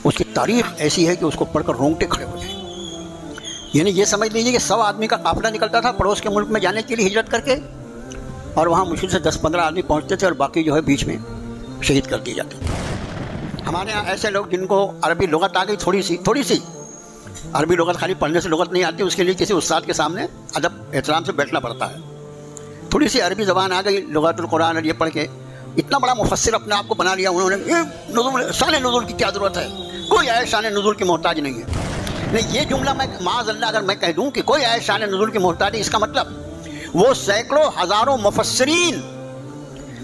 اس کی تاریخ ایسی ہے کہ اس کو پڑھ کر رونگٹے کھڑے ہو جائیں. یعنی یہ سمجھ لیجیے کہ 100 آدمی کا قافلہ نکلتا تھا پڑوس کے ملک میں جانے کے لیے ہجرت کر کے، اور وہاں مشکل سے 10-15 آدمی پہنچتے تھے اور باقی جو ہے بیچ میں شہید کر دیے جاتے تھے. ہمارے یہاں ایسے لوگ جن کو عربی لغت آ گئی تھوڑی سی عربی لغت، خالی پڑھنے سے لغت نہیں آتی، اس کے لیے کسی استاد کے سامنے ادب احترام سے بیٹھنا پڑتا ہے. تھوڑی سی عربی زبان آ گئی، لغت القرآن اور یہ پڑھ کے اتنا بڑا مفسر اپنے آپ کو بنا لیا انہوں نے. یہ شان نزول کی کیا ضرورت ہے؟ کوئی آیت شان نزول کی محتاج نہیں ہے. نہیں، یہ جملہ میں معاذ اللہ اگر میں کہہ دوں کہ کوئی آیت شان نزول کی محتاج ہے، اس کا مطلب وہ سینکڑوں ہزاروں مفسرین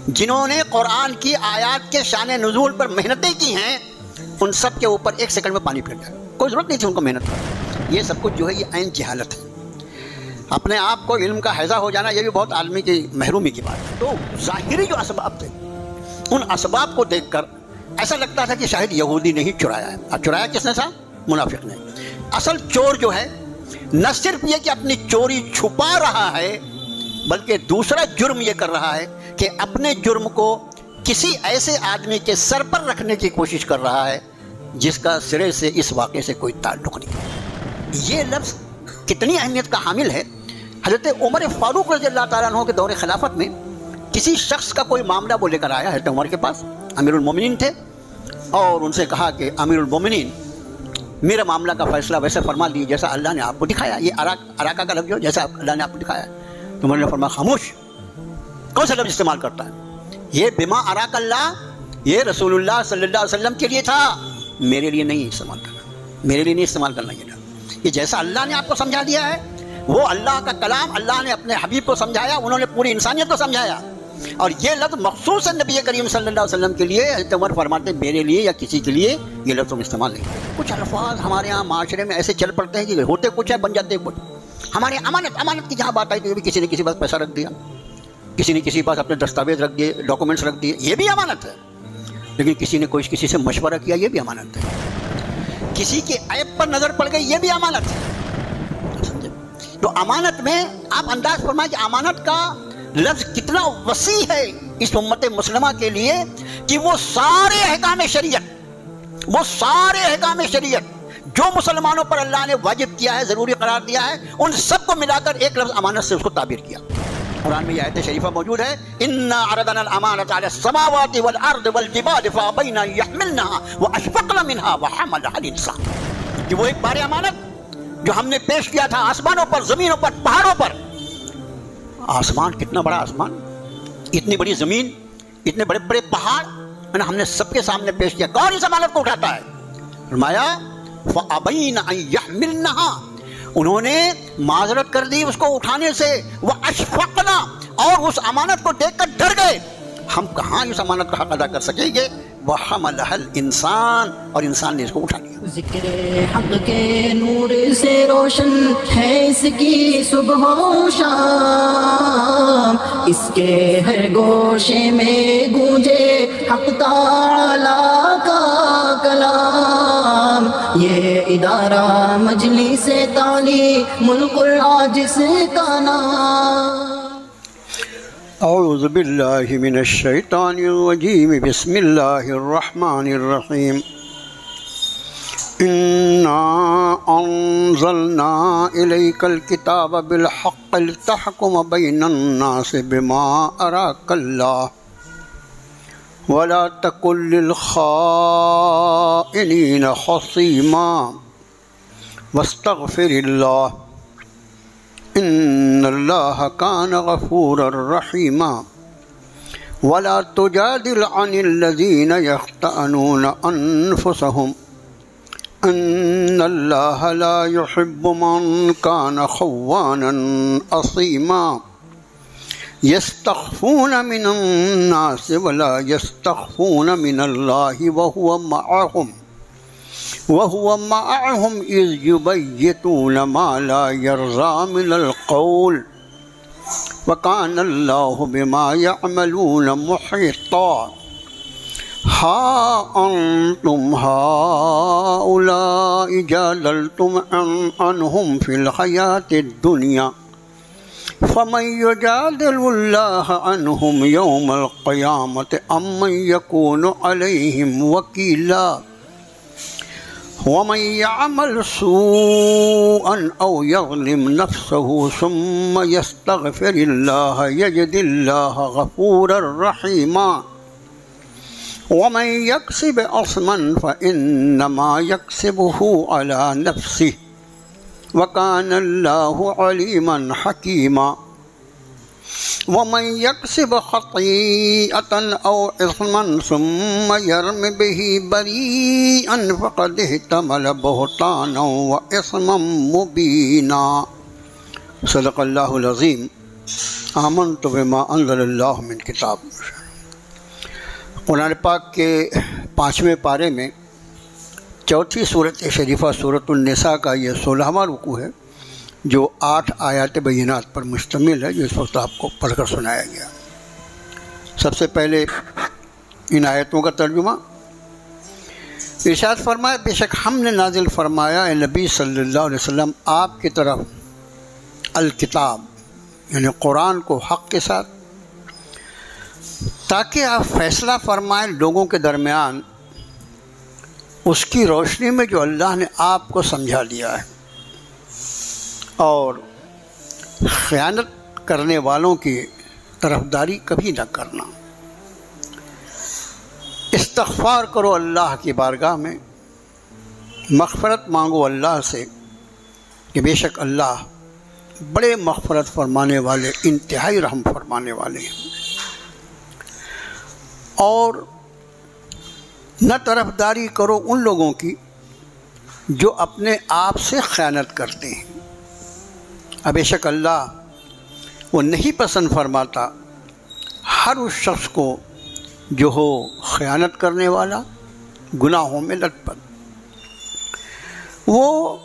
جنہوں نے قرآن کی آیات کے شان نزول پر محنتیں کی ہیں، ان سب کے اوپر 1 سیکنڈ میں پانی پھر جائے. کوئی ضرورت نہیں تھی ان کو محنت کی. یہ سب کچھ جو ہے یہ عین جہالت ہے. اپنے آپ کو علم کا حیضہ ہو جانا یہ بھی بہت عالمی کی محرومی کی بات ہے. تو ظاہری جو اسباب تھے ان اسباب کو دیکھ کر ایسا لگتا تھا کہ شاید یہودی نے ہی چرایا ہے. اب چرایا کس نے تھا؟ منافق نے. اصل چور جو ہے نہ صرف یہ کہ اپنی چوری چھپا رہا ہے، بلکہ دوسرا جرم یہ کر رہا ہے کہ اپنے جرم کو کسی ایسے آدمی کے سر پر رکھنے کی کوشش کر رہا ہے جس کا سرے سے اس واقعے سے کوئی تعلق نہیں. یہ لفظ کتنی اہمیت کا حامل ہے. حضرت عمر فاروق رضی اللہ تعالیٰ عنہ کے دور خلافت میں کسی شخص کا کوئی معاملہ وہ لے کر آیا حضرت عمر کے پاس، امیر المومنین تھے، اور ان سے کہا کہ امیر المومنین میرا معاملہ کا فیصلہ ویسے فرما دیجیے جیسا اللہ نے آپ کو دکھایا. یہ عراقہ کا لفظ جو جیسا اللہ نے آپ کو دکھایا. تو عمر نے فرمایا خاموش. کون سا لفظ استعمال کرتا ہے؟ یہ بما اراک اللہ، یہ رسول اللہ صلی اللہ علیہ وسلم کے لیے تھا، میرے لیے نہیں استعمال کرنا، میرے لیے نہیں استعمال کرنا. یہ جیسا اللہ نے آپ کو سمجھا دیا ہے، وہ اللہ کا کلام اللہ نے اپنے حبیب کو سمجھایا، انہوں نے پوری انسانیت کو سمجھایا. اور یہ لفظ مخصوصاً نبی کریم صلی اللہ علیہ وسلم کے لیے، حضرت عمر فرماتے میرے لیے یا کسی کے لیے یہ لفظ ہم استعمال نہیں کرتے. کچھ الفاظ ہمارے یہاں معاشرے میں ایسے چل پڑتے ہیں کہ ہوتے کچھ ہے بن جاتے کچھ. ہمارے امانت کی جہاں بات آئی تو کسی نے کسی پاس پیسہ رکھ دیا، کسی نے کسی پاس اپنے دستاویز رکھ دیے، ڈاکومنٹس رکھ دیے، یہ بھی امانت ہے. لیکن کسی نے کسی سے مشورہ کیا، یہ بھی امانت ہے. کسی کے عیب پر نظر پڑ گئی، یہ بھی امانت ہے. تو امانت میں آپ انداز فرمائیں کہ امانت کا لفظ کتنا وسیع ہے اس امت مسلمہ کے لیے کہ وہ سارے احکام شریعت جو مسلمانوں پر اللہ نے واجب کیا ہے، ضروری قرار دیا ہے، ان سب کو ملا کر ایک لفظ امانت سے اس کو تعبیر کیا. قرآن میں یہ آیت شریفہ موجود ہے، اِنَّا عَرَضْنَا الْأَمَانَةَ عَلَى السَّمَاوَاتِ وَالْأَرْضِ وَالْجِبَالِ فَأَبَيْنَ أَن يَحْمِلْنَهَا وَأَشْفَقْنَ مِنْهَا وَحَمَلَهَا الْإِنسَانُ. کہ وہ ایک بار امانت جو ہم نے پیش کیا تھا آسمانوں پر، زمینوں پر، پہاڑوں پر. آسمان کتنا بڑا آسمان، اتنی بڑی زمین، اتنے بڑے بڑے پہاڑ ہم نے سب کے سامنے پیش کیا. کون اس امانت کو اٹھاتا ہے؟ فرمایا فَأَبَيْنَ أَن يَحْمِلْنَهَا، انہوں نے معذرت کر دی اس کو اٹھانے سے. وَأَشْفَقْنَا، اور اس امانت کو دیکھ کر ڈر گئے. ہم کہاں اس امانت کا حق ادا کر سکیں گے؟ وَحَمَلَهَا الْإِنسَانُ، اور انسان نے اس کو اٹھا لیا. ذکر حق کے نور سے روشن ہے اس کی صبح و شام، اس کے ہر گوشے میں گونجے حق تعالی کا کلام. یہ ادارہ مجلس تعلیم القرآن کا نام. اعوذ باللہ من الشیطان الرجیم، بسم اللہ الرحمن الرحیم. اِنَّا أَنزَلْنَا إِلَيْكَ الْكِتَابَ بِالْحَقِّ لِتَحْكُمَ بَيْنَ النَّاسِ بِمَا أَرَاكَ اللَّهُ وَلَا تَكُن لِّلْخَائِنِينَ خَصِيمًا وَاسْتَغْفِرِ اللَّهَ إِنَّ اللَّهَ كَانَ غَفُورًا رَّحِيمًا. وَلَا تُجَادِلْ عَنِ الَّذِينَ يَخْتَأْنُونَ أَنفُسَهُمْ إِنَّ اللَّهَ لَا يُحِبُّ مَن كَانَ خَوَّانًا أَثِيمًا. يَسْتَخْفُونَ مِنَ النَّاسِ وَلَا يَسْتَخْفُونَ مِنَ اللَّهِ وَهُوَ مَعَهُمْ إِذْ يُبَيِّتُونَ مَا لَا يَرْضَىٰ مِنَ الْقَوْلِ وَكَانَ اللَّهُ بِمَا يَعْمَلُونَ مُحِيطًا. ہا انتم ہؤلاء جادلتم عنہم فی الحیاۃ الدنیا فمن یجادل اللہ عنہم یوم القیامۃ ام من یکون علیہم وکیلا. ومن يعمل سوءا أو يظلم نفسه ثم يستغفر الله يجد الله غفورا رحيما ومن يكسب إثما فإنما يكسبه على نفسه وكان الله عليما حكيما ومن يكسب خطيئة أو إثما ثم يرم به بريئا فقد احتمل بهتانا وإثما مبينا صدق اللہ العظیم آمنت بما انزل اللہ من کتاب۔ قرآن پاک کے 5ویں پارے میں چوتھی صورت شریفہ صورت النساء کا یہ 16واں رکوع ہے جو 8 آیات بینات پر مشتمل ہے، جو اس وقت آپ کو پڑھ کر سنایا گیا۔ سب سے پہلے ان آیتوں کا ترجمہ۔ ارشاد فرمایا، بے شک ہم نے نازل فرمایا اے نبی صلی اللہ علیہ وسلم آپ کی طرف الکتاب یعنی قرآن کو حق کے ساتھ، تاکہ آپ فیصلہ فرمائیں لوگوں کے درمیان اس کی روشنی میں جو اللہ نے آپ کو سمجھا دیا ہے، اور خیانت کرنے والوں کی طرفداری کبھی نہ کرنا۔ استغفار کرو اللہ کی بارگاہ میں، مغفرت مانگو اللہ سے کہ بے شک اللہ بڑے مغفرت فرمانے والے، انتہائی رحم فرمانے والے ہیں۔ اور نہ طرفداری کرو ان لوگوں کی جو اپنے آپ سے خیانت کرتے ہیں، بے شک اللہ وہ نہیں پسند فرماتا ہر اس شخص کو جو ہو خیانت کرنے والا، گناہوں میں لت پت۔ وہ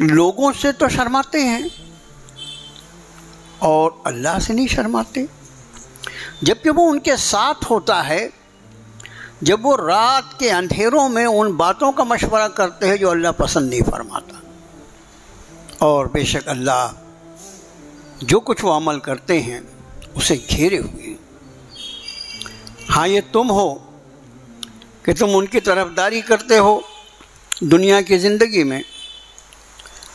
لوگوں سے تو شرماتے ہیں اور اللہ سے نہیں شرماتے، جبکہ وہ ان کے ساتھ ہوتا ہے جب وہ رات کے اندھیروں میں ان باتوں کا مشورہ کرتے ہیں جو اللہ پسند نہیں فرماتا۔ اور بے شک اللہ جو کچھ وہ عمل کرتے ہیں اسے گھیرے ہوئے ہیں۔ ہاں یہ تم ہو کہ تم ان کی طرفداری کرتے ہو دنیا کی زندگی میں،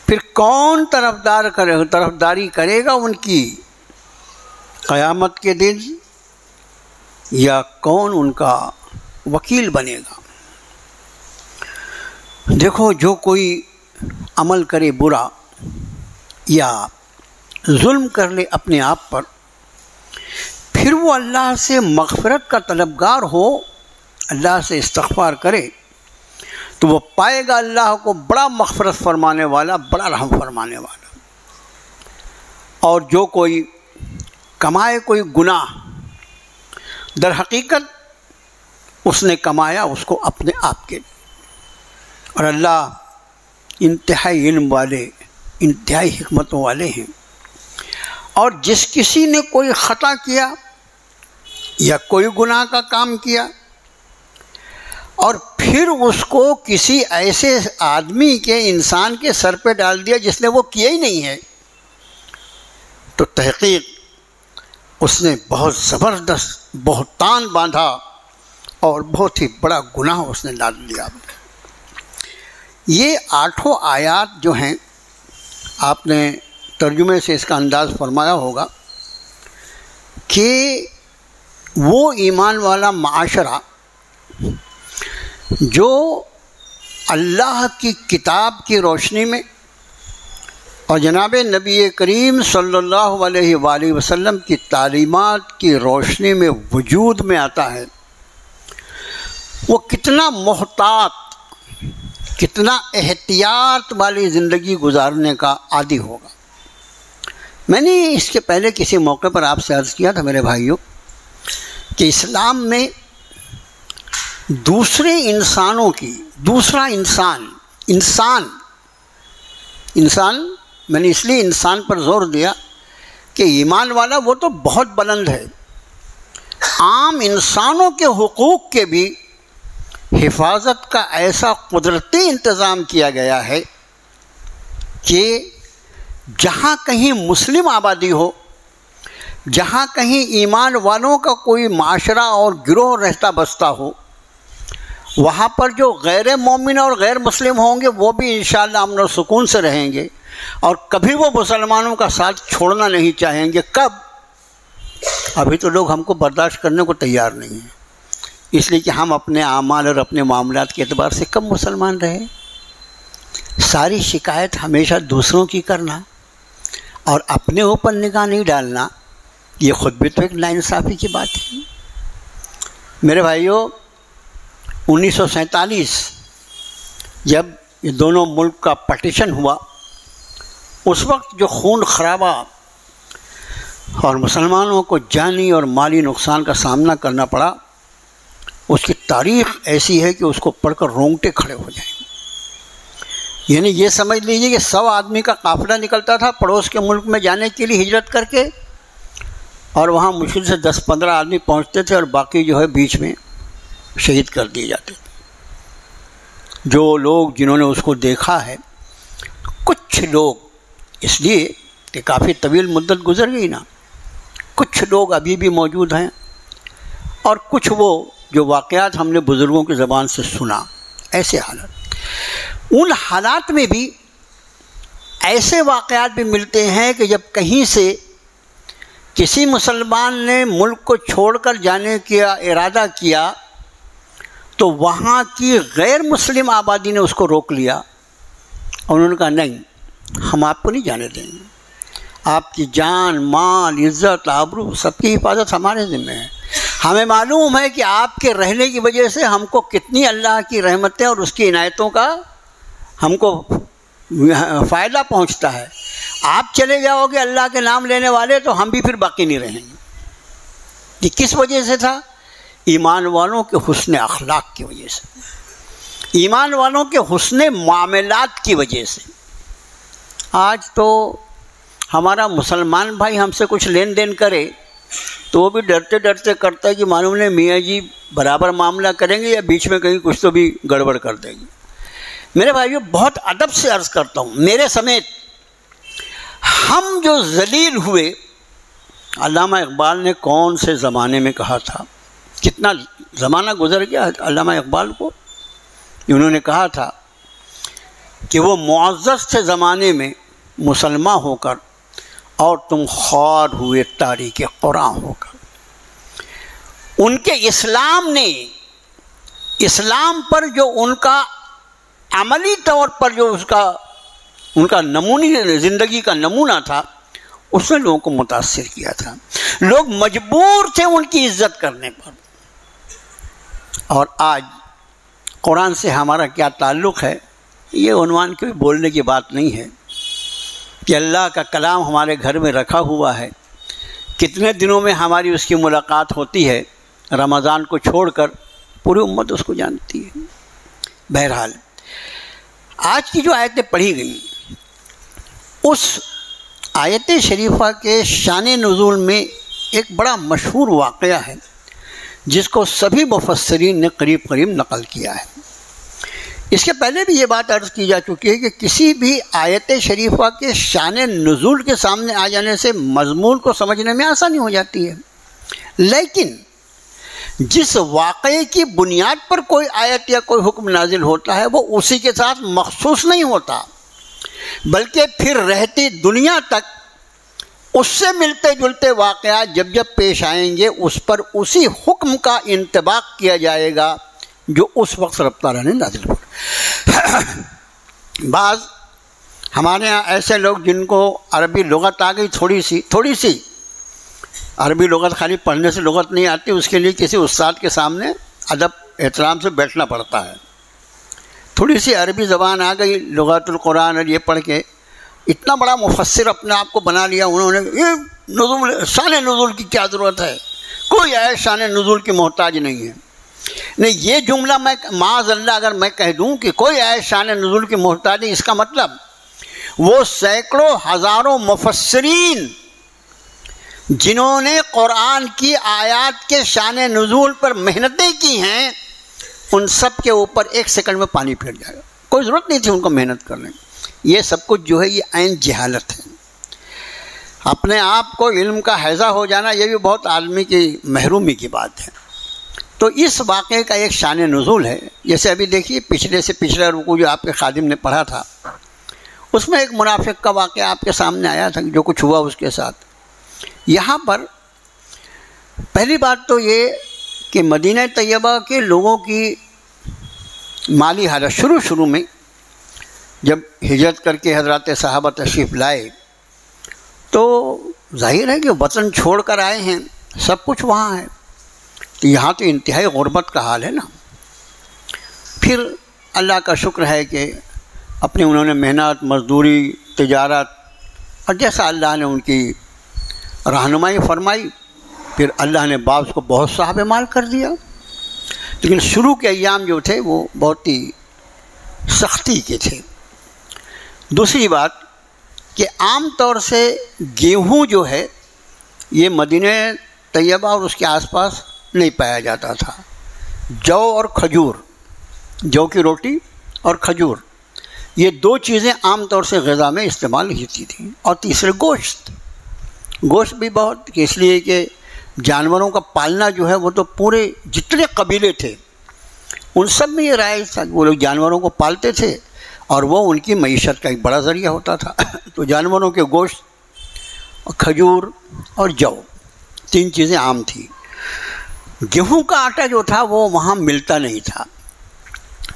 پھر کون طرفداری کرے گا ان کی قیامت کے دن، یا کون ان کا وکیل بنے گا؟ دیکھو، جو کوئی عمل کرے برا یا ظلم کر لے اپنے آپ پر، پھر وہ اللہ سے مغفرت کا طلبگار ہو، اللہ سے استغفار کرے، تو وہ پائے گا اللہ کو بڑا مغفرت فرمانے والا، بڑا رحم فرمانے والا۔ اور جو کوئی کمائے کوئی گناہ، در حقیقت اس نے کمایا اس کو اپنے آپ کے لیے، اور اللہ انتہائی علم والے، انتہائی حکمتوں والے ہیں۔ اور جس کسی نے کوئی خطا کیا یا کوئی گناہ کا کام کیا اور پھر اس کو کسی ایسے آدمی کے، انسان کے سر پہ ڈال دیا جس نے وہ کیا ہی نہیں ہے، تو تحقیق اس نے بہت زبردست بہتان باندھا اور بہت ہی بڑا گناہ اس نے ڈال لیا۔ یہ 8 آیات جو ہیں، آپ نے ترجمے سے اس کا انداز فرمایا ہوگا کہ وہ ایمان والا معاشرہ جو اللہ کی کتاب کی روشنی میں اور جناب نبی کریم صلی اللہ علیہ وآلہ وسلم کی تعلیمات کی روشنی میں وجود میں آتا ہے، وہ کتنا محتاط، کتنا احتیاط والی زندگی گزارنے کا عادی ہوگا۔ میں نے اس کے پہلے کسی موقع پر آپ سے عرض کیا تھا میرے بھائیوں کہ اسلام میں دوسرے انسانوں کی، دوسرا انسان میں نے اس لیے انسان پر زور دیا کہ ایمان والا وہ تو بہت بلند ہے، عام انسانوں کے حقوق کے بھی حفاظت کا ایسا قدرتی انتظام کیا گیا ہے کہ جہاں کہیں مسلم آبادی ہو، جہاں کہیں ایمان والوں کا کوئی معاشرہ اور گروہ رہتا بستا ہو، وہاں پر جو غیر مومن اور غیر مسلم ہوں گے وہ بھی انشاءاللہ امن و سکون سے رہیں گے، اور کبھی وہ مسلمانوں کا ساتھ چھوڑنا نہیں چاہیں گے۔ کب؟ ابھی تو لوگ ہم کو برداشت کرنے کو تیار نہیں ہیں، اس لیے کہ ہم اپنے اعمال اور اپنے معاملات کے اعتبار سے کم مسلمان رہے۔ ساری شکایت ہمیشہ دوسروں کی کرنا اور اپنے اوپر نگاہ نہیں ڈالنا، یہ خود بھی تو ایک ناانصافی کی بات ہے۔ میرے بھائیوں، 1947 جب یہ دونوں ملک کا پارٹیشن ہوا، اس وقت جو خون خرابہ اور مسلمانوں کو جانی اور مالی نقصان کا سامنا کرنا پڑا، اس کی تاریخ ایسی ہے کہ اس کو پڑھ کر رونگٹے کھڑے ہو جائیں۔ یعنی یہ سمجھ لیجیے کہ 100 آدمی کا قافلہ نکلتا تھا پڑوس کے ملک میں جانے کے لیے ہجرت کر کے، اور وہاں مشکل سے 10-15 آدمی پہنچتے تھے اور باقی جو ہے بیچ میں شہید کر دیے جاتے تھے۔ جو لوگ جنہوں نے اس کو دیکھا ہے، کچھ لوگ، اس لیے کہ کافی طویل مدت گزر گئی نا، کچھ لوگ ابھی بھی موجود ہیں، اور کچھ وہ جو واقعات ہم نے بزرگوں کی زبان سے سنا، ایسے حالات۔ ان حالات میں بھی ایسے واقعات بھی ملتے ہیں کہ جب کہیں سے کسی مسلمان نے ملک کو چھوڑ کر جانے کا ارادہ کیا تو وہاں کی غیر مسلم آبادی نے اس کو روک لیا، اور انہوں نے کہا نہیں، ہم آپ کو نہیں جانے دیں گے، آپ کی جان، مال، عزت، آبرو سب کی حفاظت ہمارے ذمہ ہے۔ ہمیں معلوم ہے کہ آپ کے رہنے کی وجہ سے ہم کو کتنی اللہ کی رحمتیں اور اس کی عنایتوں کا ہم کو فائدہ پہنچتا ہے۔ آپ چلے جاؤ گے اللہ کے نام لینے والے تو ہم بھی پھر باقی نہیں رہیں گے۔ یہ کس وجہ سے تھا؟ ایمان والوں کے حسن اخلاق کی وجہ سے، ایمان والوں کے حسن معاملات کی وجہ سے۔ آج تو ہمارا مسلمان بھائی ہم سے کچھ لین دین کرے تو وہ بھی ڈرتے ڈرتے کرتا ہے کہ معلوم نہیں میاں جی برابر معاملہ کریں گے یا بیچ میں کہیں کچھ تو بھی گڑبڑ کر دیں گے۔ میرے بھائیو، بہت ادب سے عرض کرتا ہوں، میرے سمیت ہم جو ذلیل ہوئے، علامہ اقبال نے کون سے زمانے میں کہا تھا، کتنا زمانہ گزر گیا علامہ اقبال کو، انہوں نے کہا تھا کہ وہ معزز تھے زمانے میں مسلمان ہو کر، اور تم خوار ہوئے تاریخ قرآن ہو کر۔ ان کے اسلام نے، اسلام پر جو ان کا عملی طور پر جو ان کا نمونی زندگی کا نمونہ تھا، اس نے لوگوں کو متاثر کیا تھا۔ لوگ مجبور تھے ان کی عزت کرنے پر۔ اور آج قرآن سے ہمارا کیا تعلق ہے، یہ عنوان کوئی بولنے کی بات نہیں ہے کہ اللہ کا کلام ہمارے گھر میں رکھا ہوا ہے، کتنے دنوں میں ہماری اس کی ملاقات ہوتی ہے، رمضان کو چھوڑ کر پوری امت اس کو جانتی ہے۔ بہرحال آج کی جو آیتیں پڑھی گئیں، اس آیت شریفہ کے شان نزول میں ایک بڑا مشہور واقعہ ہے جس کو سبھی مفسرین نے قریب قریب نقل کیا ہے۔ اس کے پہلے بھی یہ بات عرض کی جا چکی ہے کہ کسی بھی آیت شریفہ کے شان نزول کے سامنے آ جانے سے مضمون کو سمجھنے میں آسانی ہو جاتی ہے، لیکن جس واقعے کی بنیاد پر کوئی آیت یا کوئی حکم نازل ہوتا ہے وہ اسی کے ساتھ مخصوص نہیں ہوتا، بلکہ پھر رہتی دنیا تک اس سے ملتے جلتے واقعات جب جب پیش آئیں گے اس پر اسی حکم کا انطباق کیا جائے گا جو اس وقت رب تعالیٰ نے نازل کیا۔ بعض ہمارے ہاں ایسے لوگ جن کو عربی لغت آ گئی، تھوڑی سی عربی لغت، خالی پڑھنے سے لغت نہیں آتی، اس کے لیے کسی استاد کے سامنے ادب احترام سے بیٹھنا پڑتا ہے۔ تھوڑی سی عربی زبان آ گئی، لغت القرآن اور یہ پڑھ کے اتنا بڑا مفسر اپنے آپ کو بنا لیا انہوں نے، یہ نزول، شان نزول کی کیا ضرورت ہے، کوئی آیت شان نزول کی محتاج نہیں ہے۔ نہیں، یہ جملہ میں معاذ اللہ اگر میں کہہ دوں کہ کوئی آیت شان نزول کی محتاج نہیں، اس کا مطلب وہ سینکڑوں ہزاروں مفسرین جنہوں نے قرآن کی آیات کے شان نزول پر محنتیں کی ہیں، ان سب کے اوپر ایک سیکنڈ میں پانی پھیر جائے گا، کوئی ضرورت نہیں تھی ان کو محنت کرنے۔ یہ سب کچھ جو ہے یہ عین جہالت ہے۔ اپنے آپ کو علم کا حیضہ ہو جانا یہ بھی بہت آدمی کی محرومی کی بات ہے۔ تو اس واقعے کا ایک شان نزول ہے. جیسے ابھی دیکھیے پچھلے سے پچھلا رکوع جو آپ کے خادم نے پڑھا تھا اس میں ایک منافق کا واقعہ آپ کے سامنے آیا تھا جو کچھ ہوا اس کے ساتھ. یہاں پر پہلی بات تو یہ کہ مدینہ طیبہ کے لوگوں کی مالی حالت شروع میں جب ہجرت کر کے حضرات صحابہ تشریف لائے تو ظاہر ہے کہ وطن چھوڑ کر آئے ہیں، سب کچھ وہاں ہے، تو یہاں تو انتہائی غربت کا حال ہے نا. پھر اللہ کا شکر ہے کہ اپنے انہوں نے محنت، مزدوری، تجارت اور جیسا اللہ نے ان کی رہنمائی فرمائی، پھر اللہ نے بعض کو بہت صاحب مال کر دیا. لیکن شروع کے ایام جو تھے وہ بہت ہی سختی کے تھے. دوسری بات کہ عام طور سے گیہوں جو ہے یہ مدینہ طیبہ اور اس کے آس پاس نہیں پایا جاتا تھا. جو اور کھجور، جو کی روٹی اور کھجور، یہ دو چیزیں عام طور سے غذا میں استعمال ہوتی تھیں. اور تیسرے گوشت بھی بہت، اس لیے کہ جانوروں کا پالنا جو ہے وہ تو پورے جتنے قبیلے تھے ان سب میں یہ رائج تھا. وہ لوگ جانوروں کو پالتے تھے اور وہ ان کی معیشت کا ایک بڑا ذریعہ ہوتا تھا. تو جانوروں کے گوشت، کھجور اور جو، تین چیزیں عام تھیں. گیہوں کا آٹا جو تھا وہ وہاں ملتا نہیں تھا.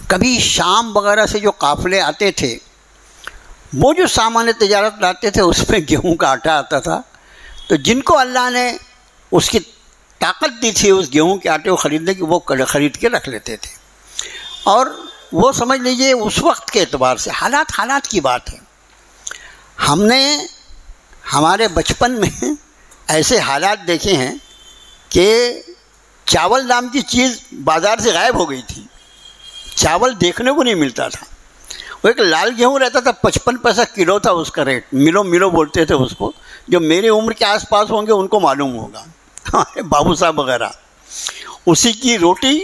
کبھی شام وغیرہ سے جو قافلے آتے تھے وہ جو سامان تجارت لاتے تھے اس میں گیہوں کا آٹا آتا تھا. تو جن کو اللہ نے اس کی طاقت دی تھی اس گیہوں کے آٹے کو خریدنے کی، وہ خرید کے رکھ لیتے تھے. اور وہ سمجھ لیجئے اس وقت کے اعتبار سے حالات کی بات ہے. ہم نے ہمارے بچپن میں ایسے حالات دیکھے ہیں کہ چاول نام کی چیز بازار سے غائب ہو گئی تھی. چاول دیکھنے کو نہیں ملتا تھا. وہ ایک لال گیہوں رہتا تھا، 55 پیسہ کلو تھا اس کا ریٹ. ملو بولتے تھے اس کو. جو میری عمر کے آس پاس ہوں گے ان کو معلوم ہوگا، ہمارے بابو صاحب وغیرہ. اسی کی روٹی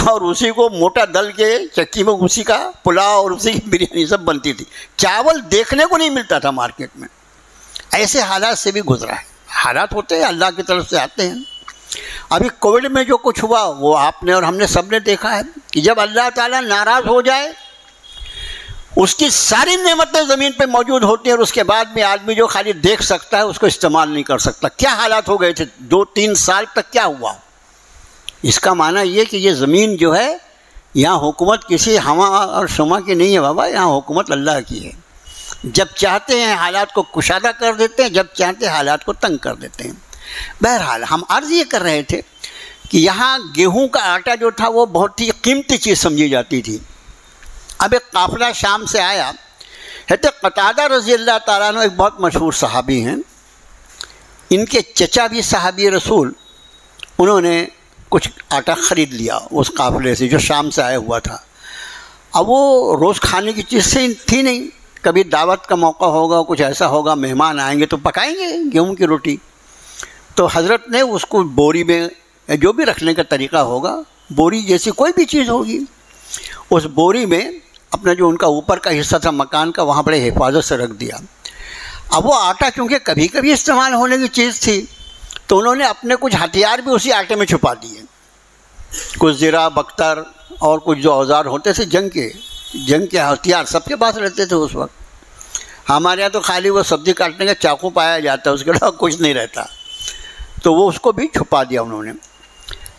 اور اسی کو موٹا دل کے چکی میں اسی کا پلاؤ اور اسی کی بریانی سب بنتی تھی. چاول دیکھنے کو نہیں ملتا تھا مارکیٹ میں. ایسے حالات سے بھی گزرا ہے. حالات ہوتے ہیں، اللہ کی طرف سے آتے ہیں. ابھی کووڈ میں جو کچھ ہوا وہ آپ نے اور ہم نے سب نے دیکھا ہے کہ جب اللہ تعالیٰ ناراض ہو جائے اس کی ساری نعمتیں زمین پہ موجود ہوتی ہیں اور اس کے بعد میں آدمی جو خالی دیکھ سکتا ہے اس کو استعمال نہیں کر سکتا. کیا حالات ہو گئے تھے 2-3 سال تک، کیا ہوا؟ اس کا معنی یہ کہ یہ زمین جو ہے یہاں حکومت کسی ہوا اور شما کی نہیں ہے بابا، یہاں حکومت اللہ کی ہے. جب چاہتے ہیں حالات کو کشادہ کر دیتے ہیں، جب چاہتے ہیں حالات کو تنگ کر دیتے ہیں. بہرحال ہم عرض یہ کر رہے تھے کہ یہاں گیہوں کا آٹا جو تھا وہ بہت ہی قیمتی چیز سمجھی جاتی تھی. اب ایک قافلہ شام سے آیا. حضرت قتادہ رضی اللہ تعالیٰ عنہ ایک بہت مشہور صحابی ہیں، ان کے چچا بھی صحابی رسول، انہوں نے کچھ آٹا خرید لیا اس قافلے سے جو شام سے آیا ہوا تھا. اب وہ روز کھانے کی چیز سے تھی نہیں، کبھی دعوت کا موقع ہوگا، کچھ ایسا ہوگا، مہمان آئیں گے تو پکائیں گے گیہوں کی روٹی. تو حضرت نے اس کو بوری میں جو بھی رکھنے کا طریقہ ہوگا، بوری جیسی کوئی بھی چیز ہوگی، اس بوری میں اپنا جو ان کا اوپر کا حصہ تھا مکان کا وہاں بڑے حفاظت سے رکھ دیا. اب وہ آٹا چونکہ کبھی کبھی استعمال ہونے کی چیز تھی تو انہوں نے اپنے کچھ ہتھیار بھی اسی آٹے میں چھپا دیے. کچھ زرہ، بختر اور کچھ جو اوزار ہوتے تھے جنگ کے ہتھیار سب کے پاس رہتے تھے اس وقت. ہمارے یہاں تو خالی وہ سبزی کاٹنے کا چاقو پایا جاتا ہے، اس کے علاوہ کچھ نہیں رہتا. تو وہ اس کو بھی چھپا دیا انہوں نے.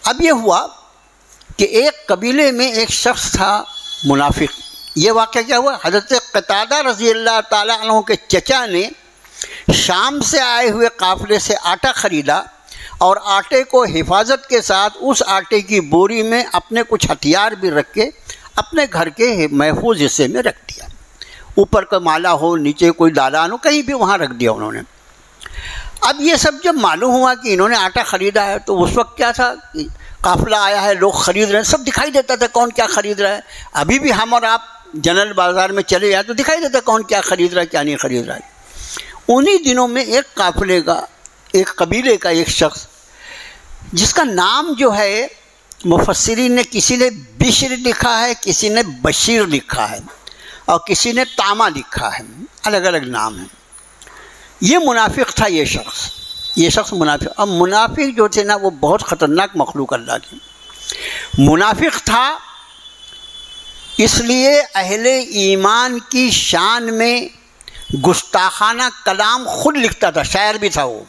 اب یہ ہوا کہ ایک قبیلے میں ایک شخص تھا منافق. یہ واقعہ کیا ہوا؟ حضرت قتادہ رضی اللہ تعالیٰ عنہ کے چچا نے شام سے آئے ہوئے قافلے سے آٹا خریدا اور آٹے کو حفاظت کے ساتھ اس آٹے کی بوری میں اپنے کچھ ہتھیار بھی رکھ کے اپنے گھر کے محفوظ حصے میں رکھ دیا. اوپر کا مالا ہو، نیچے کوئی دالان ہو، کہیں بھی وہاں رکھ دیا انہوں نے. اب یہ سب جب معلوم ہوا کہ انہوں نے آٹا خریدا ہے تو اس وقت کیا تھا کہ قافلہ آیا ہے، لوگ خرید رہے ہیں، سب دکھائی دیتا تھا کون کیا خرید رہا ہے. ابھی بھی ہم اور آپ جنرل بازار میں چلے جائیں تو دکھائی دیتا ہے کون کیا خرید رہا ہے کیا نہیں خرید رہا ہے. انہی دنوں میں ایک قافلے کا، ایک قبیلے کا ایک شخص جس کا نام جو ہے مفسرین نے کسی نے بشر لکھا ہے، کسی نے بشیر لکھا ہے اور کسی نے تاما لکھا ہے، الگ الگ نام ہیں. یہ منافق تھا. یہ شخص منافق. اب منافق جو تھے نا وہ بہت خطرناک مخلوق اللہ کی. منافق تھا، اس لیے اہل ایمان کی شان میں گستاخانہ کلام خود لکھتا تھا، شاعر بھی تھا وہ،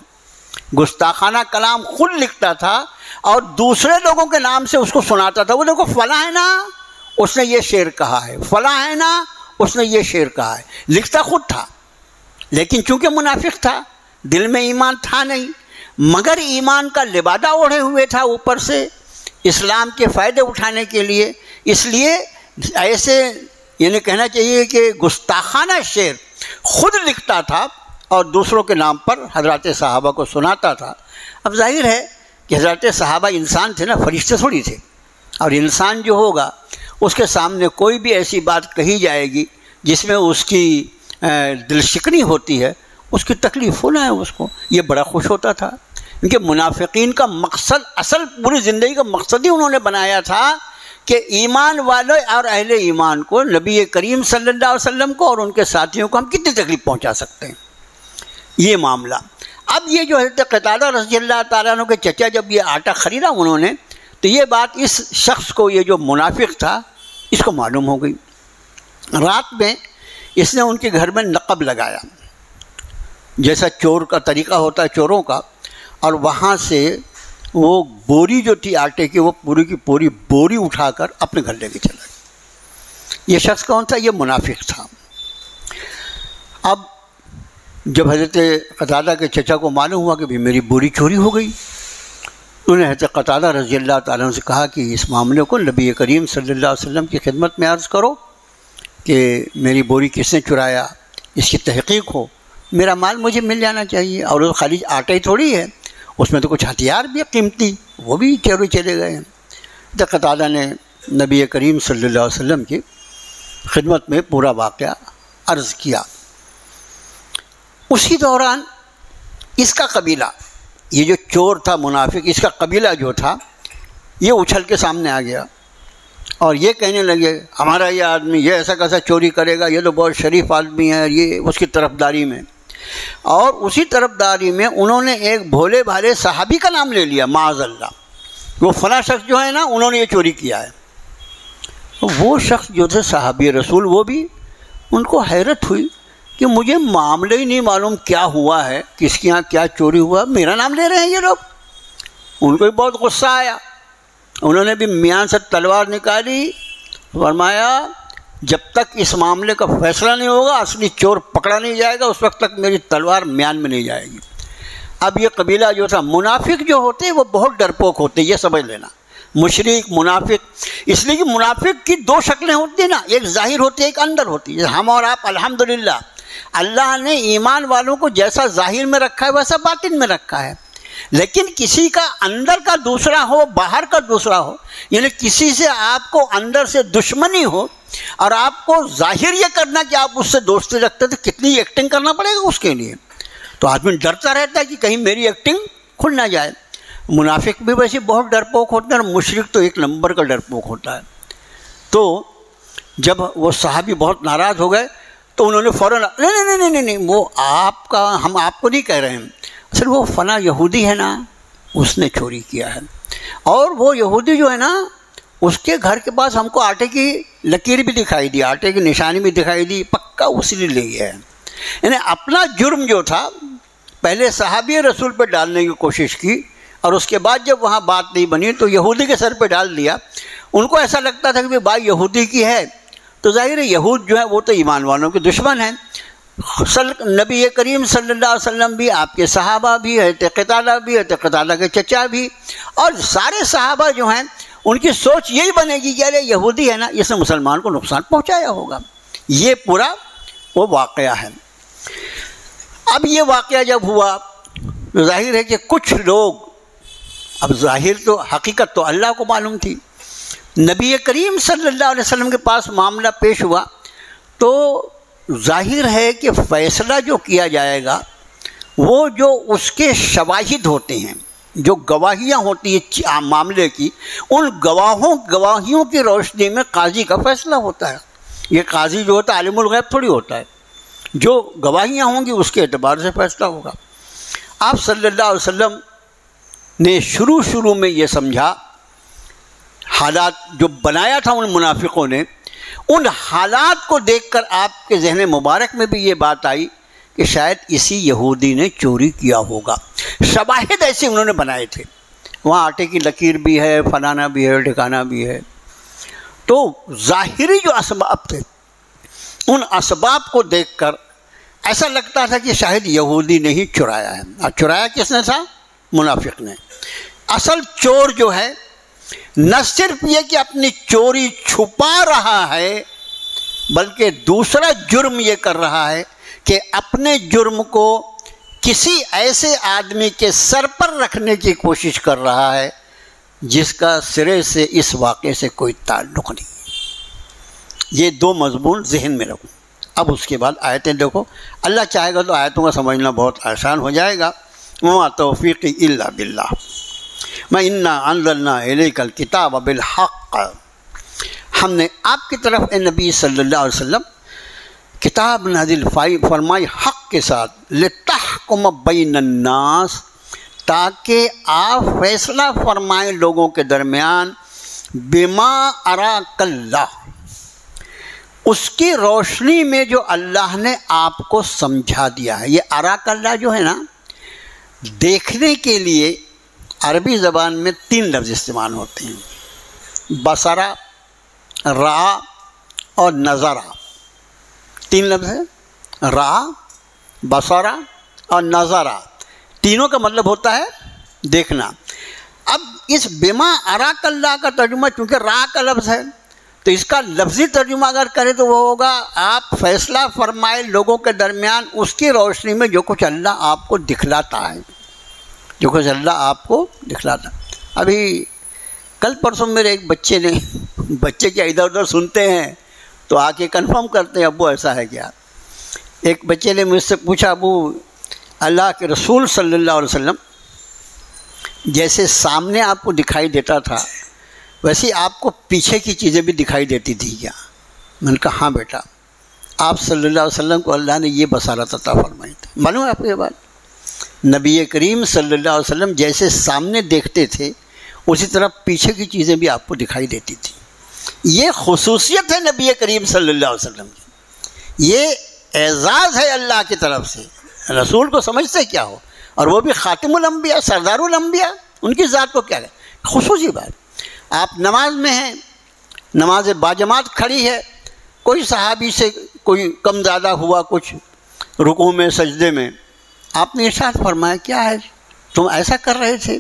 گستاخانہ کلام خود لکھتا تھا اور دوسرے لوگوں کے نام سے اس کو سناتا تھا. وہ دیکھو فلاں ہے نا اس نے یہ شعر کہا ہے، فلاں ہے نا اس نے یہ شعر کہا ہے. لکھتا خود تھا، لیکن چونکہ منافق تھا، دل میں ایمان تھا نہیں، مگر ایمان کا لبادہ اوڑھے ہوئے تھا اوپر سے اسلام کے فائدے اٹھانے کے لیے. اس لیے ایسے یعنی کہنا چاہیے کہ گستاخانہ شعر خود لکھتا تھا اور دوسروں کے نام پر حضرات صحابہ کو سناتا تھا. اب ظاہر ہے کہ حضرات صحابہ انسان تھے نا، فرشتے تھوڑی تھے، اور انسان جو ہوگا اس کے سامنے کوئی بھی ایسی بات کہی جائے گی جس میں اس کی دل شکنی ہوتی ہے، اس کی تکلیف ہونا ہے اس کو. یہ بڑا خوش ہوتا تھا، کیونکہ منافقین کا مقصد، اصل پوری زندگی کا مقصد ہی انہوں نے بنایا تھا کہ ایمان والے اور اہل ایمان کو، نبی کریم صلی اللہ علیہ وسلم کو اور ان کے ساتھیوں کو ہم کتنی تکلیف پہنچا سکتے ہیں، یہ معاملہ. اب یہ جو حضرت قتادہ رضی اللہ تعالیٰ عنہ کے چچا جب یہ آٹا خریدا انہوں نے، تو یہ بات اس شخص کو، یہ جو منافق تھا، اس کو معلوم ہو گئی. رات میں اس نے ان کے گھر میں نقب لگایا، جیسا چور کا طریقہ ہوتا ہے چوروں کا، اور وہاں سے وہ بوری جو تھی آٹے کی، وہ پوری کی پوری بوری اٹھا کر اپنے گھر لے کے چلا گیا. یہ شخص کون تھا؟ یہ منافق تھا. اب جب حضرت قتادہ کے چچا کو معلوم ہوا کہ بھی میری بوری چوری ہو گئی، انہوں نے حضرت قتادہ رضی اللہ تعالیٰ عنہ سے کہا کہ اس معاملے کو نبی کریم صلی اللہ علیہ وسلم کی خدمت میں عرض کرو کہ میری بوری کس نے چرایا، اس کی تحقیق ہو، میرا مال مجھے مل جانا چاہیے. اور وہ خالی آٹا ہی تھوڑی ہے، اس میں تو کچھ ہتھیار بھی ہے قیمتی، وہ بھی چوری چلے گئے ہیں. حضرت قتادہ نے نبی کریم صلی اللہ علیہ وسلم کی خدمت میں پورا واقعہ عرض کیا. اسی دوران اس کا قبیلہ، یہ جو چور تھا منافق، اس کا قبیلہ جو تھا یہ اچھل کے سامنے آ گیا اور یہ کہنے لگے ہمارا یہ آدمی یہ ایسا کیسا چوری کرے گا، یہ تو بہت شریف آدمی ہے، یہ اس کی طرفداری میں. اور اسی طرفداری میں انہوں نے ایک بھولے بھالے صحابی کا نام لے لیا، معاذ اللہ، وہ فلاں شخص جو ہے نا انہوں نے یہ چوری کیا ہے. وہ شخص جو تھے صحابی رسول، وہ بھی ان کو حیرت ہوئی کہ مجھے معاملے ہی نہیں معلوم کیا ہوا ہے، کس کے یہاں کیا چوری ہوا، میرا نام لے رہے ہیں یہ لوگ. ان کو بھی بہت غصہ آیا. انہوں نے بھی میاں سے تلوار نکالی، فرمایا جب تک اس معاملے کا فیصلہ نہیں ہوگا، اصلی چور پکڑا نہیں جائے گا، اس وقت تک میری تلوار میان میں نہیں جائے گی. اب یہ قبیلہ جو تھا، منافق جو ہوتے وہ بہت ڈرپوک ہوتے، یہ سمجھ لینا، مشرک منافق. اس لیے کہ منافق کی دو شکلیں ہوتی ہیں نا، ایک ظاہر ہوتی ہے، ایک اندر ہوتی ہے. ہم اور آپ الحمدللہ اللہ نے ایمان والوں کو جیسا ظاہر میں رکھا ہے ویسا باطن میں رکھا ہے، لیکن کسی کا اندر کا دوسرا ہو، باہر کا دوسرا ہو، یعنی کسی سے آپ کو اندر سے دشمنی ہو اور آپ کو ظاہر یہ کرنا کہ آپ اس سے دوستی رکھتے، تو کتنی ایکٹنگ کرنا پڑے گا اس کے لیے. تو آدمی ڈرتا رہتا ہے کہ کہیں میری ایکٹنگ کھل نہ جائے. منافق بھی ویسے بہت ڈرپوک ہوتے ہیں اور مشرک تو ایک نمبر کا ڈرپوک ہوتا ہے. تو جب وہ صحابی بہت ناراض ہو گئے تو انہوں نے فوراً نہیں وہ آپ کا، ہم آپ کو نہیں کہہ رہے ہیں، اصل وہ فلاں یہودی ہے نا اس نے چوری کیا ہے، اور وہ یہودی جو ہے نا اس کے گھر کے پاس ہم کو آٹے کی لکیر بھی دکھائی دی، آٹے کی نشانی بھی دکھائی دی، پکا اسی نے لے گیا ہے. یعنی اپنا جرم جو تھا پہلے صحابی رسول پہ ڈالنے کی کوشش کی، اور اس کے بعد جب وہاں بات نہیں بنی تو یہودی کے سر پہ ڈال دیا. ان کو ایسا لگتا تھا کہ بھائی یہودی کی ہے، تو ظاہر ہے یہود جو ہے وہ تو ایمان والوں کے دشمن ہیں. نبی کریم صلی اللہ علیہ وسلم بھی، آپ کے صحابہ بھی، حضرت قتادہ بھی، حضرت قتادہ کے چچا بھی، اور سارے صحابہ جو ہیں ان کی سوچ یہی بنے گی کہ ارے یہودی ہے نا، اس نے مسلمان کو نقصان پہنچایا ہوگا. یہ پورا وہ واقعہ ہے. اب یہ واقعہ جب ہوا تو ظاہر ہے کہ کچھ لوگ، اب ظاہر تو حقیقت تو اللہ کو معلوم تھی، نبی کریم صلی اللہ علیہ وسلم کے پاس معاملہ پیش ہوا تو ظاہر ہے کہ فیصلہ جو کیا جائے گا وہ جو اس کے شواہد ہوتے ہیں، جو گواہیاں ہوتی ہیں معاملے کی، ان گواہیوں کی روشنی میں قاضی کا فیصلہ ہوتا ہے. یہ قاضی جو ہوتا ہے عالم الغیب تھوڑی ہوتا ہے، جو گواہیاں ہوں گی اس کے اعتبار سے فیصلہ ہوگا. آپ صلی اللہ علیہ وسلم نے شروع میں یہ سمجھا حالات جو بنایا تھا ان منافقوں نے، ان حالات کو دیکھ کر آپ کے ذہن مبارک میں بھی یہ بات آئی کہ شاید اسی یہودی نے چوری کیا ہوگا۔ شواہد ایسے انہوں نے بنائے تھے، وہاں آٹے کی لکیر بھی ہے، فلانا بھی ہے، ٹھکانا بھی ہے۔ تو ظاہری جو اسباب تھے ان اسباب کو دیکھ کر ایسا لگتا تھا کہ شاید یہودی نے ہی چرایا ہے۔ اور چرایا کس نے تھا؟ منافق نے۔ اصل چور جو ہے نہ صرف یہ کہ اپنی چوری چھپا رہا ہے، بلکہ دوسرا جرم یہ کر رہا ہے کہ اپنے جرم کو کسی ایسے آدمی کے سر پر رکھنے کی کوشش کر رہا ہے جس کا سرے سے اس واقعے سے کوئی تعلق نہیں۔ یہ دو مضمون ذہن میں رکھو۔ اب اس کے بعد آیتیں دیکھو، اللہ چاہے گا تو آیتوں کا سمجھنا بہت آسان ہو جائے گا۔ وما توفیقی الا باللہ وَإِنَّا أَنزَلْنَا إِلَيْكَ الْكِتَابَ بِالْحَقِّ، ہم نے آپ کی طرف اے نبی صلی اللہ علیہ وسلم کتاب نازل فرمائی حق کے ساتھ، لِتَحْكُمَ بَيْنَ النَّاسِ، تاکہ آپ فیصلہ فرمائیں لوگوں کے درمیان، بِمَا أَرَاكَ اللَّهُ، اس کی روشنی میں جو اللہ نے آپ کو سمجھا دیا ہے۔ یہ اراک اللہ جو ہے نا، دیکھنے کے لیے عربی زبان میں 3 لفظ استعمال ہوتے ہیں، بصرہ، رعا اور نظرہ۔ 3 لفظ ہیں، رعا، بصرہ اور نظرہ، تینوں کا مطلب ہوتا ہے دیکھنا۔ اب اس بما اراک اللہ کا ترجمہ چونکہ رعا کا لفظ ہے تو اس کا لفظی ترجمہ اگر کرے تو وہ ہوگا آپ فیصلہ فرمائے لوگوں کے درمیان اس کی روشنی میں جو کچھ اللہ آپ کو دکھلاتا ہے، جو کچھ اللہ آپ کو دکھلاتا ہے۔ ابھی کل پرسوں میرے ایک بچے کیا ادھر ادھر سنتے ہیں تو آ کے کنفرم کرتے ہیں ابو ایسا ہے کیا۔ ایک بچے نے مجھ سے پوچھا، ابو اللہ کے رسول صلی اللہ علیہ وسلم جیسے سامنے آپ کو دکھائی دیتا تھا ویسے آپ کو پیچھے کی چیزیں بھی دکھائی دیتی تھی کیا؟ میں نے کہا ہاں بیٹا، آپ صلی اللہ علیہ وسلم کو اللہ نے یہ بصارت عطا فرمائی تھی۔ معلوم ہے آپ کو یہ بات؟ نبی کریم صلی اللہ علیہ وسلم جیسے سامنے دیکھتے تھے اسی طرح پیچھے کی چیزیں بھی آپ کو دکھائی دیتی تھی۔ یہ خصوصیت ہے نبی کریم صلی اللہ علیہ وسلم کی، یہ اعزاز ہے اللہ کی طرف سے۔ رسول کو سمجھتے کیا ہو، اور وہ بھی خاتم الانبیاء، سردار الانبیاء، ان کی ذات کو کیا ہے خصوصی بات۔ آپ نماز میں ہیں، نماز باجماعت کھڑی ہے، کوئی صحابی سے کوئی کم زیادہ ہوا کچھ رکوع میں سجدے میں، آپ نے ارشاد فرمایا کیا ہے تم ایسا کر رہے تھے؟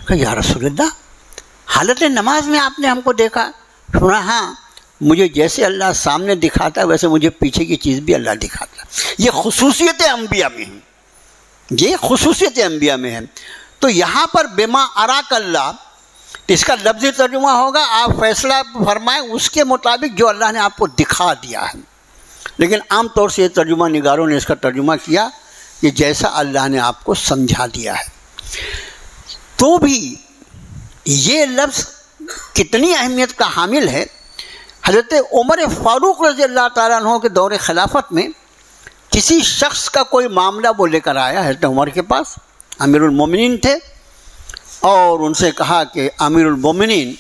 کہ یا رسول اللہ حالت نماز میں آپ نے ہم کو دیکھا؟ سنا ہاں، مجھے جیسے اللہ سامنے دکھاتا ہے ویسے مجھے پیچھے کی چیز بھی اللہ دکھاتا ہے۔ یہ خصوصیت انبیاء میں ہیں، یہ خصوصیت انبیاء میں ہے۔ تو یہاں پر بما اراک اللہ، اس کا لفظی ترجمہ ہوگا آپ فیصلہ فرمائیں اس کے مطابق جو اللہ نے آپ کو دکھا دیا ہے، لیکن عام طور سے یہ ترجمہ نگاروں نے اس کا ترجمہ کیا کہ جیسا اللہ نے آپ کو سمجھا دیا ہے۔ تو بھی یہ لفظ کتنی اہمیت کا حامل ہے، حضرت عمر فاروق رضی اللہ تعالیٰ عنہ کے دور خلافت میں کسی شخص کا کوئی معاملہ وہ لے کر آیا حضرت عمر کے پاس، امیر المومنین تھے، اور ان سے کہا کہ امیر المومنین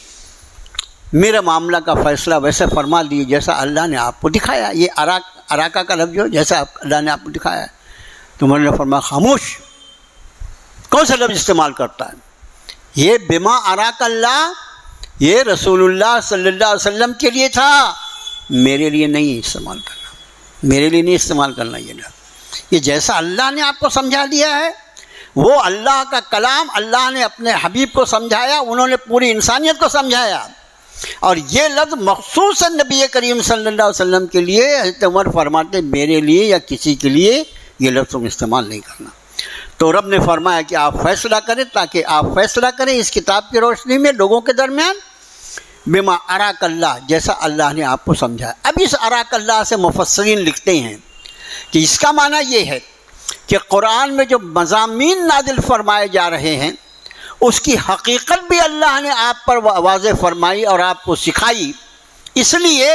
میرا معاملہ کا فیصلہ ویسے فرما دیے جیسا اللہ نے آپ کو دکھایا۔ یہ اراکا کا لفظ جو جیسا اللہ نے آپ کو دکھایا ہے۔ تو عمر نے فرمایا خاموش، کون سا لفظ استعمال کرتا ہے؟ یہ بما اراک اللہ یہ رسول اللہ صلی اللہ علیہ وسلم کے لیے تھا، میرے لیے نہیں استعمال کرنا، میرے لیے نہیں استعمال کرنا۔ یہ جیسا اللہ نے آپ کو سمجھا دیا ہے، وہ اللہ کا کلام اللہ نے اپنے حبیب کو سمجھایا، انہوں نے پوری انسانیت کو سمجھایا، اور یہ لفظ مخصوصاً نبی کریم صلی اللہ علیہ وسلم کے لیے حضرت عمر فرماتے میرے لیے یا کسی کے لیے یہ لفظ تم استعمال نہیں کرنا۔ تو رب نے فرمایا کہ آپ فیصلہ کریں، تاکہ آپ فیصلہ کریں اس کتاب کی روشنی میں لوگوں کے درمیان، بما اراک اللہ جیسا اللہ نے آپ کو سمجھایا۔ اب اس اراک اللہ سے مفسرین لکھتے ہیں کہ اس کا معنی یہ ہے کہ قرآن میں جو مضامین نازل فرمائے جا رہے ہیں اس کی حقیقت بھی اللہ نے آپ پر واضح فرمائی اور آپ کو سکھائی، اس لیے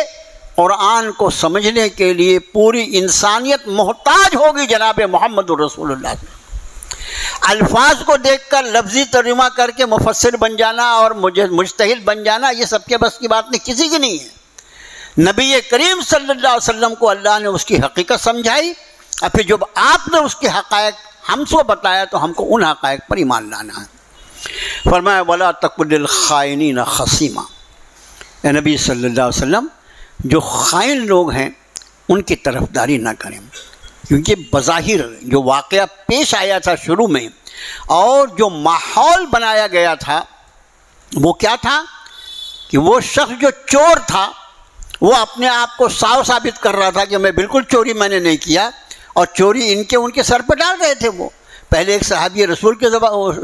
قرآن کو سمجھنے کے لیے پوری انسانیت محتاج ہوگی جناب محمد رسول اللہ۔ الفاظ کو دیکھ کر لفظی ترجمہ کر کے مفسر بن جانا اور مجتہد بن جانا یہ سب کے بس کی بات نہیں، کسی کی نہیں ہے۔ نبی کریم صلی اللہ علیہ وسلم کو اللہ نے اس کی حقیقت سمجھائی، اور پھر جب آپ نے اس کے حقائق ہم کو بتایا تو ہم کو ان حقائق پر ایمان لانا ہے۔ فرمایا وَلَا تَكُن لِّلْخَائِنِينَ خَصِيمًا، اے نبی صلی اللہ علیہ وسلم جو خائن لوگ ہیں ان کی طرفداری نہ کریں، کیونکہ بظاہر جو واقعہ پیش آیا تھا شروع میں اور جو ماحول بنایا گیا تھا وہ کیا تھا کہ وہ شخص جو چور تھا وہ اپنے آپ کو صاف ثابت کر رہا تھا کہ میں بالکل چوری میں نے نہیں کیا، اور چوری ان کے سر پہ ڈال رہے تھے۔ وہ پہلے ایک صحابی رسول کے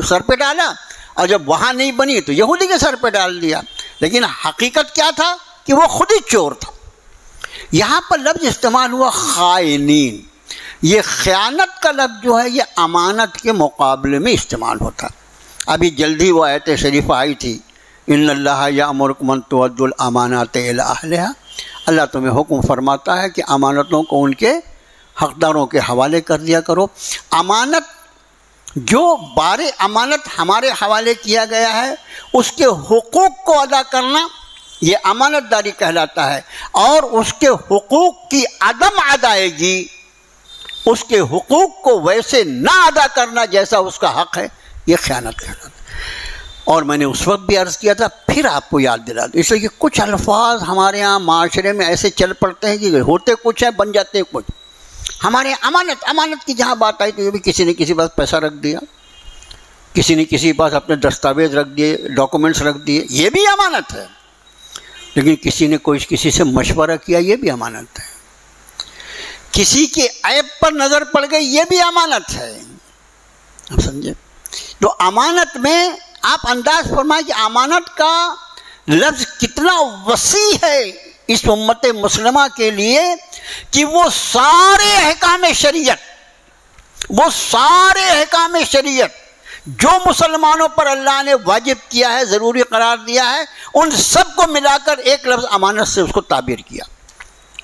سر پہ ڈالا، اور جب وہاں نہیں بنی تو یہودی کے سر پہ ڈال دیا، لیکن حقیقت کیا تھا کہ وہ خود ہی چور تھا۔ یہاں پر لفظ استعمال ہوا خائنین، یہ خیانت کا لفظ جو ہے یہ امانت کے مقابلے میں استعمال ہوتا۔ ابھی جلدی وہ آیت شریفہ آئی تھی، ان اللہ یأمرکم ان تؤدوا الامانات الی اہلھا، اللہ تمہیں حکم فرماتا ہے کہ امانتوں کو ان کے حقداروں کے حوالے کر دیا کرو۔ امانت جو بار امانت ہمارے حوالے کیا گیا ہے اس کے حقوق کو ادا کرنا یہ امانت داری کہلاتا ہے، اور اس کے حقوق کی عدم ادائیگی، اس کے حقوق کو ویسے نہ ادا کرنا جیسا اس کا حق ہے، یہ خیانت کہلاتا ہے۔ اور میں نے اس وقت بھی عرض کیا تھا، پھر آپ کو یاد دلا دوں، اس لیے کہ کچھ الفاظ ہمارے ہاں معاشرے میں ایسے چل پڑتے ہیں کہ ہوتے کچھ ہیں بن جاتے ہیں کچھ۔ ہمارے امانت کی جہاں بات آئی تو یہ بھی کسی نے کسی پاس پیسہ رکھ دیا، کسی نے کسی پاس اپنے دستاویز رکھ دیے، ڈاکومنٹس رکھ دیے، یہ بھی امانت ہے۔ لیکن کسی نے کسی سے مشورہ کیا، یہ بھی امانت ہے۔ کسی کے عیب پر نظر پڑ گئی، یہ بھی امانت ہے۔ آپ سمجھے؟ تو امانت میں آپ انداز فرمائیں کہ امانت کا لفظ کتنا وسیع ہے اس امت مسلمہ کے لیے کہ وہ سارے احکام شریعت جو مسلمانوں پر اللہ نے واجب کیا ہے، ضروری قرار دیا ہے، ان سب کو ملا کر ایک لفظ امانت سے اس کو تعبیر کیا۔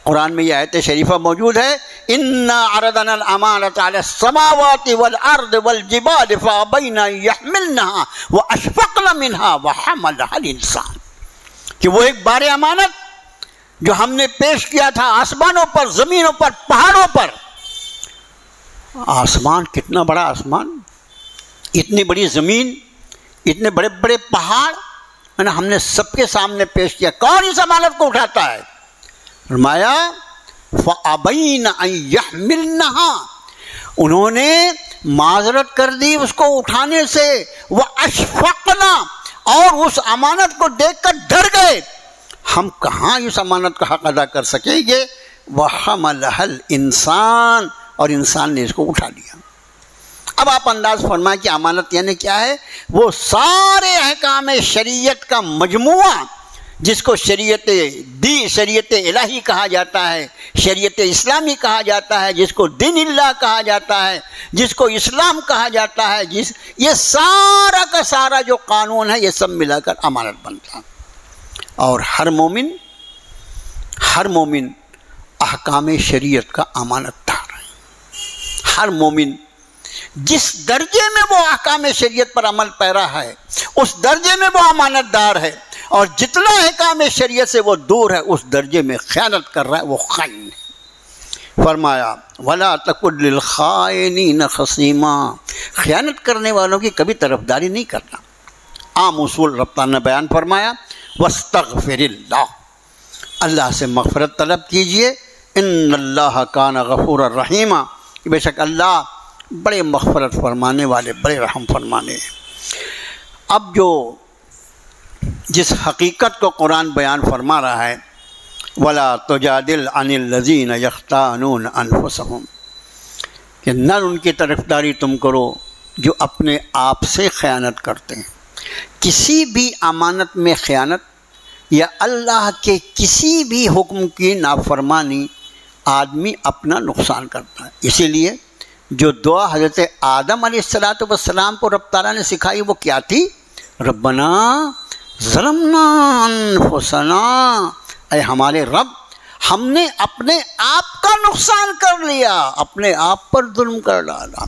قرآن میں یہ آیت شریفہ موجود ہے، اِنَّا عَرَضْنَا الْأَمَانَةَ عَلَى السَّمَاوَاتِ وَالْأَرْضِ وَالْجِبَالِ فَأَبَيْنَ أَن يَحْمِلْنَهَا وَأَشْفَقْنَ مِنْهَا وَحَمَلَهَا الْإِنسَانُ، کہ وہ ایک بار امانت جو ہم نے پیش کیا تھا آسمانوں پر، زمینوں پر، پہاڑوں پر۔ آسمان کتنا بڑا آسمان، اتنی بڑی زمین، اتنے بڑے بڑے پہاڑ، ہم نے سب کے سامنے پیش کیا، کون اس امانت کو اٹھاتا ہے؟ فرمایا فَأَبَيْنَ أَن يَحْمِلْنَهَا، انہوں نے معذرت کر دی اس کو اٹھانے سے، وَأَشْفَقْنَا، اور اس امانت کو دیکھ کر ڈر گئے، ہم کہاں اس امانت کا حق ادا کر سکیں گے، وَحَمَلَهَا الْإِنسَانُ، اور انسان نے اس کو اٹھا لیا۔ اب آپ انداز فرمائیں کہ امانت یعنی کیا ہے؟ وہ سارے احکام شریعت کا مجموعہ جس کو شریعت الہی کہا جاتا ہے، شریعت اسلامی کہا جاتا ہے، جس کو دین اللہ کہا جاتا ہے، جس کو اسلام کہا جاتا ہے، یہ سارا کا سارا جو قانون ہے یہ سب ملا کر امانت بنتا ہے۔ اور ہر مومن احکام شریعت کا امانت دار ہے۔ ہر مومن جس درجے میں وہ احکام شریعت پر عمل پیرا ہے اس درجے میں وہ امانت دار ہے، اور جتنا احکام شریعت سے وہ دور ہے اس درجے میں خیانت کر رہا ہے، وہ خائن ہے۔ فرمایا وَلَا تَكُن لِّلْخَائِنِينَ خَصِيمًا، خیانت کرنے والوں کی کبھی طرفداری نہیں کرنا۔ عام اصول رب تعالیٰ نے بیان فرمایا، وَاسْتَغْفِرِ اللَّهِ، اللہ سے مغفرت طلب کیجئے، إِنَّ اللَّهَ كَانَ غَفُورًا رَحِيمًا، بے شک اللہ بڑے مغفرت فرمانے والے، بڑے رحم فرمانے ہیں۔ اب جس حقیقت کو قرآن بیان فرما رہا ہے، وَلَا تُجَادِلْ عَنِ الَّذِينَ يَخْتَانُونَ أَنفُسَهُمْ، کہ نہ ان کی طرفداری تم کرو جو اپنے آپ سے خیانت کرتے ہیں۔ کسی بھی امانت میں خیانت یا اللہ کے کسی بھی حکم کی نافرمانی آدمی اپنا نقصان کرتا ہے۔ اسی لیے جو دعا حضرت آدم علیہ السلام کو رب تعالیٰ نے سکھائی وہ کیا تھی؟ ربنا ظلمنا انفسنا، اے ہمارے رب ہم نے اپنے آپ کا نقصان کر لیا، اپنے آپ پر ظلم کر ڈالا۔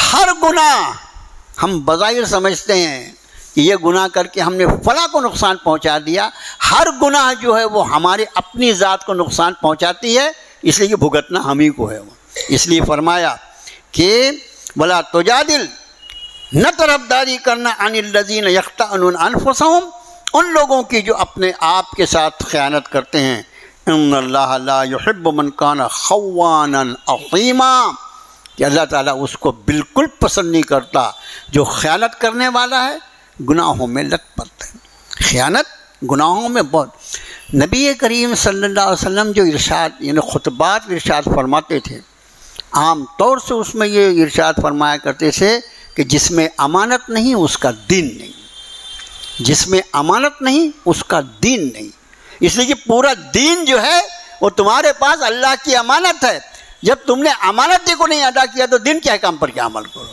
ہر گناہ ہم بظاہر سمجھتے ہیں کہ یہ گناہ کر کے ہم نے فلاں کو نقصان پہنچا دیا. ہر گناہ جو ہے وہ ہمارے اپنی ذات کو نقصان پہنچاتی ہے، اس لیے یہ بھگتنا ہم ہی کو ہے. اس لیے فرمایا کہ ولا تجادل، نہ طرفداری کرنا عن الذین یختانون انفسہم، ان لوگوں کی جو اپنے آپ کے ساتھ خیانت کرتے ہیں. ان اللہ لا یحب من کان خوانا اثیما، کہ اللہ تعالیٰ اس کو بالکل پسند نہیں کرتا جو خیانت کرنے والا ہے، گناہوں میں لت پت ہے. خیانت گناہوں میں بہت. نبی کریم صلی اللہ علیہ وسلم جو ارشاد یعنی خطبات ارشاد فرماتے تھے، عام طور سے اس میں یہ ارشاد فرمایا کرتے تھے کہ جس میں امانت نہیں اس کا دین نہیں، جس میں امانت نہیں اس کا دین نہیں. اس لیے کہ پورا دین جو ہے وہ تمہارے پاس اللہ کی امانت ہے. جب تم نے امانت کو نہیں ادا کیا تو دین کیا کام پر کیا عمل کرو.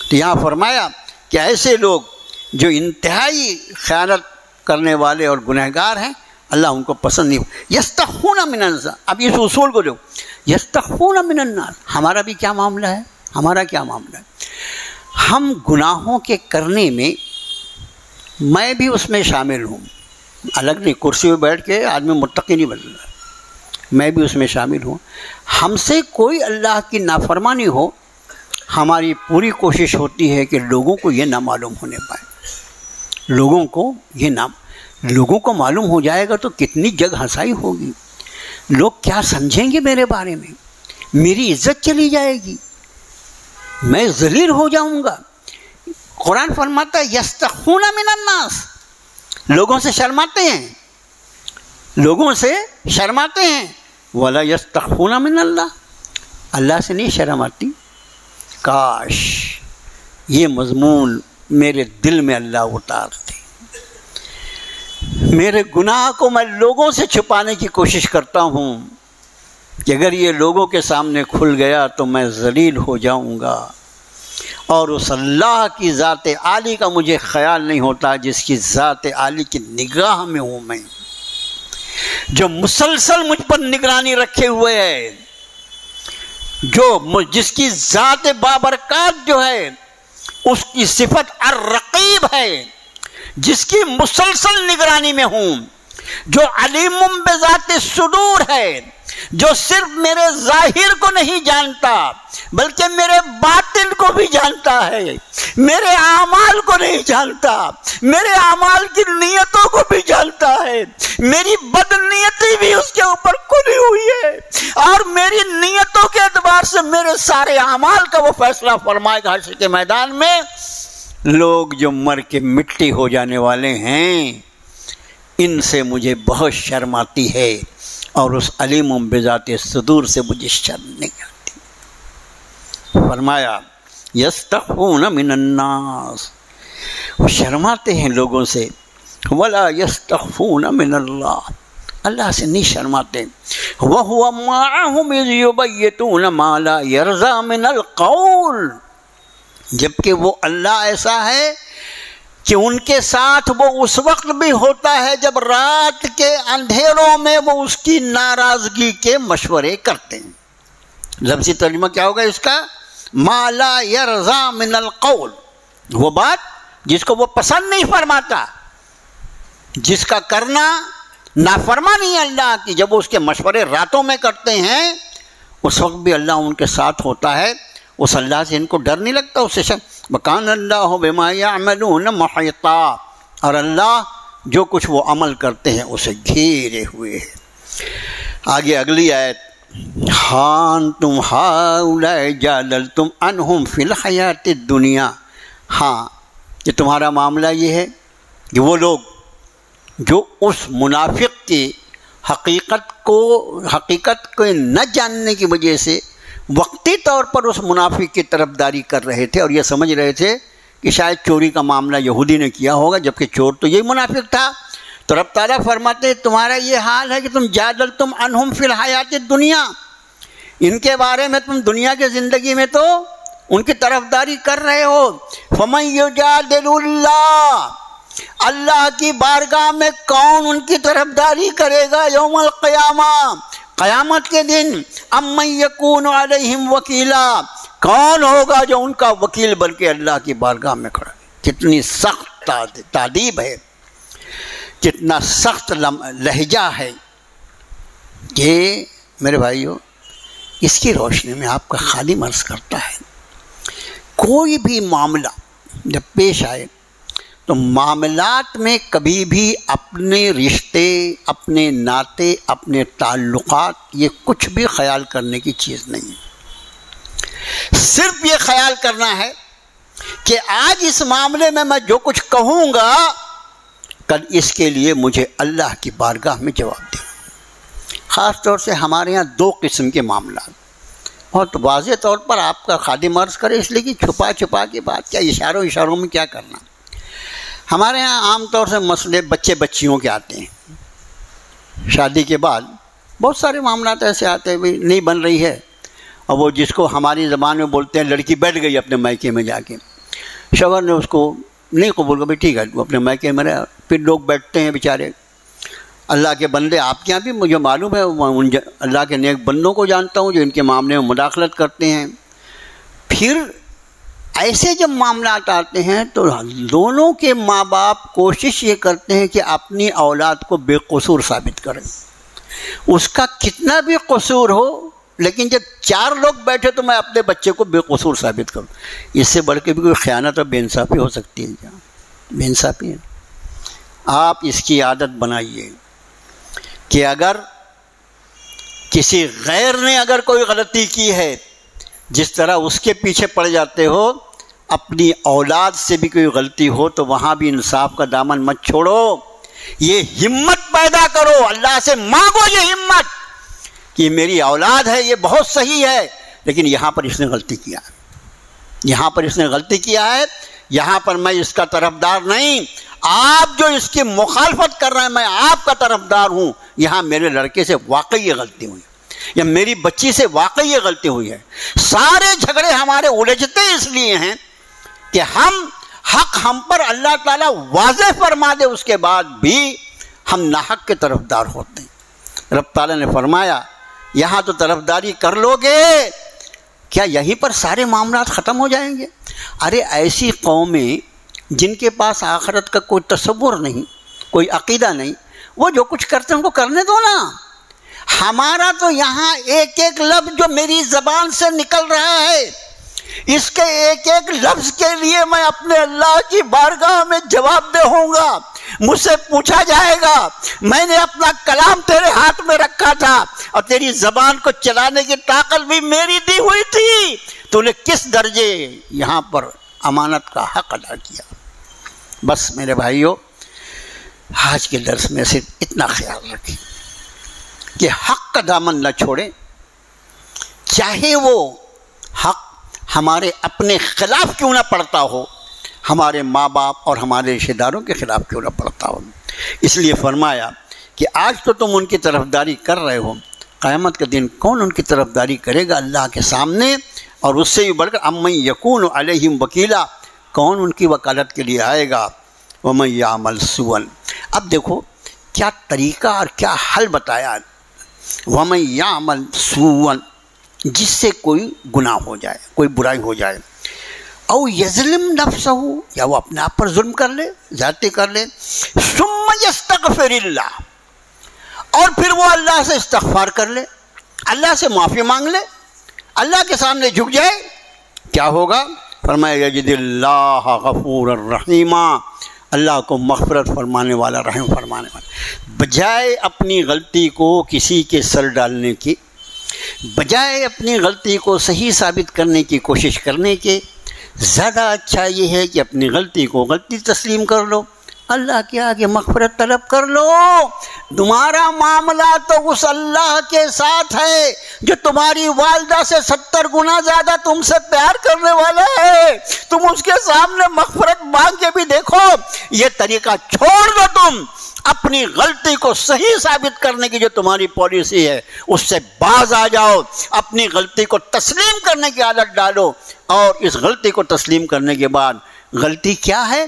تو یہاں فرمایا کہ ایسے لوگ جو انتہائی خیانت کرنے والے اور گنہگار ہیں، اللہ ان کو پسند نہیں. یستخون من الناس، اب اس اصول کو جو یستخون من الناس، ہمارا بھی کیا معاملہ ہے، ہمارا کیا معاملہ ہے. ہم گناہوں کے کرنے میں، میں بھی اس میں شامل ہوں، الگ نہیں، کرسی پہ بیٹھ کے آدمی متقی نہیں بن رہا، میں بھی اس میں شامل ہوں. ہم سے کوئی اللہ کی نافرمانی ہو، ہماری پوری کوشش ہوتی ہے کہ لوگوں کو یہ نہ معلوم ہونے پائے. لوگوں کو یہ نہ، لوگوں کو معلوم ہو جائے گا تو کتنی جگ ہنسائی ہوگی. لوگ کیا سمجھیں گے میرے بارے میں، میری عزت چلی جائے گی، میں ذلیل ہو جاؤں گا. قرآن فرماتا ہے یستخون من الناس، لوگوں سے شرماتے ہیں، لوگوں سے شرماتے ہیں. ولا یستخون من اللہ، اللہ سے نہیں شرم آتی. کاش یہ مضمون میرے دل میں اللہ اتارتے. میرے گناہ کو میں لوگوں سے چھپانے کی کوشش کرتا ہوں کہ اگر یہ لوگوں کے سامنے کھل گیا تو میں ذلیل ہو جاؤں گا، اور اس اللہ کی ذات عالی کا مجھے خیال نہیں ہوتا جس کی ذات عالی کی نگاہ میں ہوں میں، جو مسلسل مجھ پر نگرانی رکھے ہوئے ہے، جو جس کی ذات بابرکات جو ہے اس کی صفت الرقیب ہے، جس کی مسلسل نگرانی میں ہوں، جو علیم بذات الصدور ہے، جو صرف میرے ظاہر کو نہیں جانتا بلکہ میرے باطن کو بھی جانتا ہے، میرے اعمال کو نہیں جانتا، میرے اعمال کی نیتوں کو بھی جانتا ہے، میری بد نیتی بھی اس کے اوپر کھلی ہوئی ہے، اور میری نیتوں کے اعتبار سے میرے سارے اعمال کا وہ فیصلہ فرمائے گا حشر کے میدان میں. لوگ جو مر کے مٹی ہو جانے والے ہیں، ان سے مجھے بہت شرم آتی ہے، اور اس علیم بذات الصدور سے مجھے شرم نہیں آتی. فرمایا یستخون من الناس، وہ شرماتے ہیں لوگوں سے. ولا یستخفون من اللہ، اللہ سے نہیں شرماتے. وَهُوَ مَعَهُمْ إِذْ يُبَيِّتُونَ مَا لَا يَرْضَىٰ مِنَ الْقَوْلِ، جبکہ وہ اللہ ایسا ہے کہ ان کے ساتھ وہ اس وقت بھی ہوتا ہے جب رات کے اندھیروں میں وہ اس کی ناراضگی کے مشورے کرتے ہیں. لفظی ترجمہ کیا ہوگا اس کا؟ ما لا یرضیٰ من القول، وہ بات جس کو وہ پسند نہیں فرماتا، جس کا کرنا نافرمانی ہے اللہ کی، جب وہ اس کے مشورے راتوں میں کرتے ہیں اس وقت بھی اللہ ان کے ساتھ ہوتا ہے. اس اللہ سے ان کو ڈر نہیں لگتا، اس سے وَكَانَ اللَّهُ بِمَا يَعْمَلُونَ مُحِيطًا، اور اللہ جو کچھ وہ عمل کرتے ہیں اسے گھیرے ہوئے ہے. آگے اگلی آیت، ہاں تم ہؤلاء جادلتم عنہم فی الحیات الدنیا، ہاں کہ تمہارا معاملہ یہ ہے کہ وہ لوگ جو اس منافق کی حقیقت کو نہ جاننے کی وجہ سے وقتی طور پر اس منافق کی طرفداری کر رہے تھے، اور یہ سمجھ رہے تھے کہ شاید چوری کا معاملہ یہودی نے کیا ہوگا، جبکہ چور تو یہی منافق تھا. تو رب تعالیٰ فرماتے تمہارا یہ حال ہے کہ تم جادلتم عنہم فی الحیات الدنیا، ان کے بارے میں تم دنیا کے زندگی میں تو ان کی طرفداری کر رہے ہو. فمن یجادل اللہ، اللہ کی بارگاہ میں کون ان کی طرفداری کرے گا یوم القیامہ، قیامت کے دن. امن یکون علیہم وکیلا، کون ہوگا جو ان کا وکیل بن کے اللہ کی بارگاہ میں کھڑا ہے؟ کتنی سخت تادیب ہے، کتنا سخت لہجہ ہے کہ میرے بھائیو، اس کی روشنی میں آپ کا خادم عرض کرتا ہے، کوئی بھی معاملہ جب پیش آئے تو معاملات میں کبھی بھی اپنے رشتے، اپنے ناطے، اپنے تعلقات، یہ کچھ بھی خیال کرنے کی چیز نہیں ہے۔ صرف یہ خیال کرنا ہے کہ آج اس معاملے میں میں جو کچھ کہوں گا، کل اس کے لیے مجھے اللہ کی بارگاہ میں جواب دے۔ خاص طور سے ہمارے ہاں دو قسم کے معاملات بہت واضح طور پر آپ کا خادم عرض کرے، اس لیے کہ چھپا چھپا کے بات کیا، اشاروں میں کیا کرنا۔ ہمارے ہاں عام طور سے مسئلے بچے بچیوں کے آتے ہیں، شادی کے بعد بہت سارے معاملات ایسے آتے ہیں، بھی نہیں بن رہی ہے، اور وہ جس کو ہماری زبان میں بولتے ہیں لڑکی بیٹھ گئی اپنے میکے میں جا کے، شوہر نے اس کو نہیں قبول کر، ٹھیک ہے وہ اپنے میکے میں رہا، پھر لوگ بیٹھتے ہیں بیچارے، اللہ کے بندے، آپ کے یہاں بھی مجھے معلوم ہے، ان اللہ کے نیک بندوں کو جانتا ہوں جو ان کے معاملے میں مداخلت کرتے ہیں۔ پھر ایسے جب معاملات آتے ہیں تو دونوں کے ماں باپ کوشش یہ کرتے ہیں کہ اپنی اولاد کو بے قصور ثابت کریں، اس کا کتنا بھی قصور ہو، لیکن جب چار لوگ بیٹھے تو میں اپنے بچے کو بے قصور ثابت کروں۔ اس سے بڑھ کے بھی کوئی خیانت اور بے انصافی ہو سکتی ہے کیا؟ بے انصافی ہے۔ آپ اس کی عادت بنائیے کہ اگر کسی غیر نے اگر کوئی غلطی کی ہے، جس طرح اس کے پیچھے پڑ جاتے ہو، اپنی اولاد سے بھی کوئی غلطی ہو تو وہاں بھی انصاف کا دامن مت چھوڑو، یہ ہمت پیدا کرو، اللہ سے مانگو یہ ہمت کہ میری اولاد ہے، یہ بہت صحیح ہے، لیکن یہاں پر اس نے غلطی کیا ہے، یہاں پر اس نے غلطی کیا ہے، یہاں پر میں اس کا طرفدار نہیں، آپ جو اس کی مخالفت کر رہے ہیں میں آپ کا طرفدار ہوں، یہاں میرے لڑکے سے واقعی یہ غلطی ہوئی یا میری بچی سے واقعی یہ غلطی ہوئی ہے۔ سارے جھگڑے ہمارے الجھتے اس لیے ہیں کہ حق ہم پر اللہ تعالیٰ واضح فرما دے، اس کے بعد بھی ہم ناحق کے طرفدار ہوتے ہیں۔ رب تعالیٰ نے فرمایا یہاں تو طرفداری کر لو گے، کیا یہیں پر سارے معاملات ختم ہو جائیں گے؟ ارے ایسی قومیں جن کے پاس آخرت کا کوئی تصور نہیں، کوئی عقیدہ نہیں، وہ جو کچھ کرتے ہیں ان کو کرنے دو نا۔ ہمارا تو یہاں ایک ایک لفظ جو میری زبان سے نکل رہا ہے، اس کے ایک ایک لفظ کے لیے میں اپنے اللہ کی بارگاہ میں جواب دہ ہوں گا۔ مجھ سے پوچھا جائے گا میں نے اپنا کلام تیرے ہاتھ میں رکھا تھا اور تیری زبان کو چلانے کی طاقت بھی میری دی ہوئی تھی، تو نے کس درجے یہاں پر امانت کا حق ادا کیا۔ بس میرے بھائیوں، آج کے درس میں صرف اتنا خیال رکھیں کہ حق کا دامن نہ چھوڑیں، چاہے وہ حق ہمارے اپنے خلاف کیوں نہ پڑتا ہو، ہمارے ماں باپ اور ہمارے رشتہ داروں کے خلاف کیوں نہ پڑتا ہو۔ اس لیے فرمایا کہ آج تو تم ان کی طرفداری کر رہے ہو، قیامت کے دن کون ان کی طرفداری کرے گا اللہ کے سامنے؟ اور اس سے بھی بڑھ کر امن یکون علیہم وکیلا، کون ان کی وکالت کے لیے آئے گا؟ ومن یعمل سوءا، اب دیکھو کیا طریقہ اور کیا حل بتایا۔ ومن یعمل سوءا، جس سے کوئی گناہ ہو جائے، کوئی برائی ہو جائے، او یظلم نفسہ، یا وہ اپنے آپ پر ظلم کر لے، زیادتی کر لے، ثم یستغفر اللہ، اور پھر وہ اللہ سے استغفار کر لے، اللہ سے معافی مانگ لے، اللہ کے سامنے جھک جائے، کیا ہوگا؟ فرمایا یجد اللہ غفور الرحیم، اللہ کو مغفرت فرمانے والا، رحم فرمانے والا۔ بجائے اپنی غلطی کو کسی کے سر ڈالنے کی، بجائے اپنی غلطی کو صحیح ثابت کرنے کی کوشش کرنے کے، زیادہ اچھا یہ ہے کہ اپنی غلطی کو غلطی تسلیم کر لو، اللہ کے آگے مغفرت طلب کر لو۔ تمہارا معاملہ تو اس اللہ کے ساتھ ہے جو تمہاری والدہ سے 70 گنا زیادہ تم سے پیار کرنے والا ہے، تم اس کے سامنے مغفرت مانگ کے بھی دیکھو۔ یہ طریقہ چھوڑ دو، تم اپنی غلطی کو صحیح ثابت کرنے کی جو تمہاری پالیسی ہے اس سے باز آ جاؤ، اپنی غلطی کو تسلیم کرنے کی عادت ڈالو، اور اس غلطی کو تسلیم کرنے کے بعد، غلطی کیا ہے؟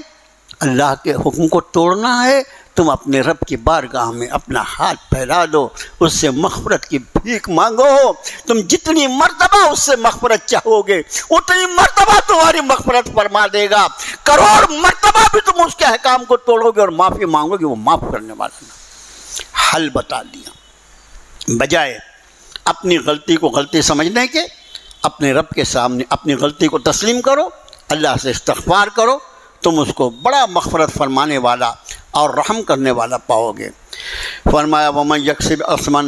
اللہ کے حکم کو توڑنا ہے، تم اپنے رب کی بارگاہ میں اپنا ہاتھ پھیلا دو، اس سے مغفرت کی بھیک مانگو۔ تم جتنی مرتبہ مرتبہ اس سے مغفرت چاہو گے اتنی مرتبہ تمہاری مغفرت فرما دے گا، کروڑ مرتبہ بھی تم اس کے احکام کو توڑو گے اور معافی مانگو گے، وہ معاف کرنے والا ہے۔ حل بتا دیا، بجائے اپنی غلطی کو غلطی سمجھنے کے اپنے رب کے سامنے اپنی غلطی کو تسلیم کرو، اللہ سے استغفار کرو، تم اس کو بڑا مغفرت فرمانے والا اور رحم کرنے والا پاؤ گے۔ فرمایا وَمَن یکسب اثما،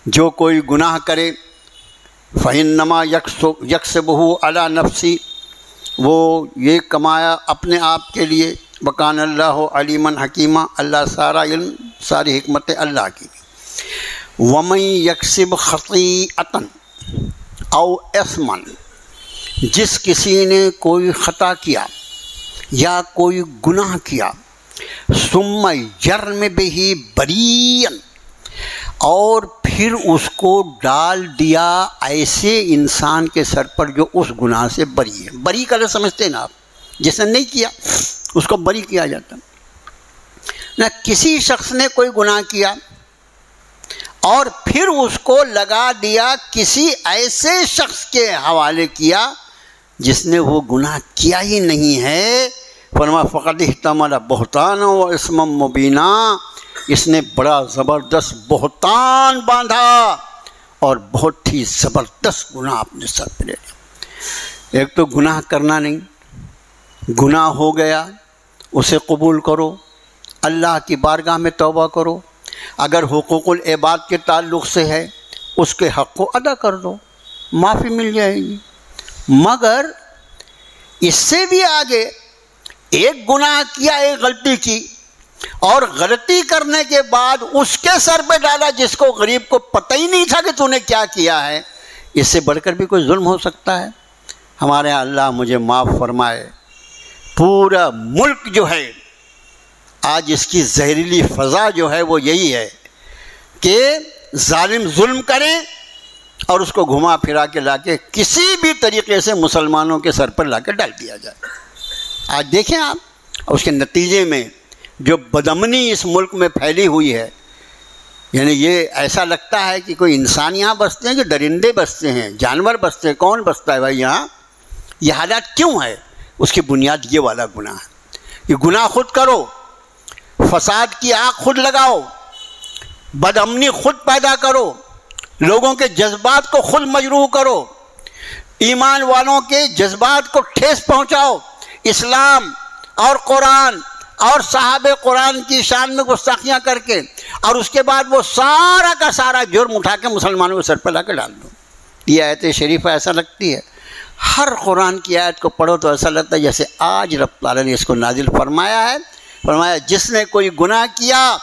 جو کوئی گناہ کرے فإنما یکسبہ علی نفسی، وہ یہ کمایا اپنے آپ کے لیے، وکان اللہ علیما حکیما، اللہ سارا علم ساری حکمت اللہ کی۔ وَمَن یکسب خطیئۃ او اثما، جس کسی نے کوئی خطا کیا یا کوئی گناہ کیا، ثم یرم بہ بریئا، اور پھر اس کو ڈال دیا ایسے انسان کے سر پر جو اس گناہ سے بری ہے۔ بری کا لفظ سمجھتے ہیں نا آپ، جس نے نہیں کیا اس کو بری کیا جاتا نہ۔ کسی شخص نے کوئی گناہ کیا اور پھر اس کو لگا دیا کسی ایسے شخص کے حوالے کیا جس نے وہ گناہ کیا ہی نہیں ہے، فرمایا فقد احتمل بہتانا و اسما مبینا، اس نے بڑا زبردست بہتان باندھا اور بہت ہی زبردست گناہ اپنے سر پہ لے لیا۔ ایک تو گناہ کرنا نہیں، گناہ ہو گیا اسے قبول کرو، اللہ کی بارگاہ میں توبہ کرو، اگر حقوق العباد کے تعلق سے ہے اس کے حق کو ادا کر دو، معافی مل جائے گی۔ مگر اس سے بھی آگے ایک گناہ کیا، ایک غلطی کی، اور غلطی کرنے کے بعد اس کے سر پہ ڈالا جس کو غریب کو پتہ ہی نہیں تھا کہ تو نے کیا کیا ہے، اس سے بڑھ کر بھی کوئی ظلم ہو سکتا ہے؟ ہمارے ہاں اللہ مجھے معاف فرمائے، پورا ملک جو ہے آج اس کی زہریلی فضا جو ہے وہ یہی ہے کہ ظالم ظلم کریں اور اس کو گھما پھرا کے لا کے کسی بھی طریقے سے مسلمانوں کے سر پر لا کے ڈال دیا جائے۔ آج دیکھیں آپ، اس کے نتیجے میں جو بدامنی اس ملک میں پھیلی ہوئی ہے، یعنی یہ ایسا لگتا ہے کہ کوئی انسان یہاں بستے ہیں کہ درندے بستے ہیں، جانور بستے ہیں، کون بستا ہے بھائی یہاں؟ یہ حالات کیوں ہے؟ اس کی بنیاد یہ والا گناہ ہے۔ یہ گناہ خود کرو، فساد کی آگ خود لگاؤ، بدامنی خود پیدا کرو، لوگوں کے جذبات کو خود مجروح کرو، ایمان والوں کے جذبات کو ٹھیس پہنچاؤ، اسلام اور قرآن اور صحابہ قرآن کی شان میں گستاخیاں کر کے، اور اس کے بعد وہ سارا کا سارا جرم اٹھا کے مسلمانوں کے سر پہ لا کے ڈال دو۔ یہ آیت شریفہ ایسا لگتی ہے، ہر قرآن کی آیت کو پڑھو تو ایسا لگتا ہے جیسے آج رب تعالیٰ نے اس کو نازل فرمایا ہے۔ فرمایا جس نے کوئی گناہ کیا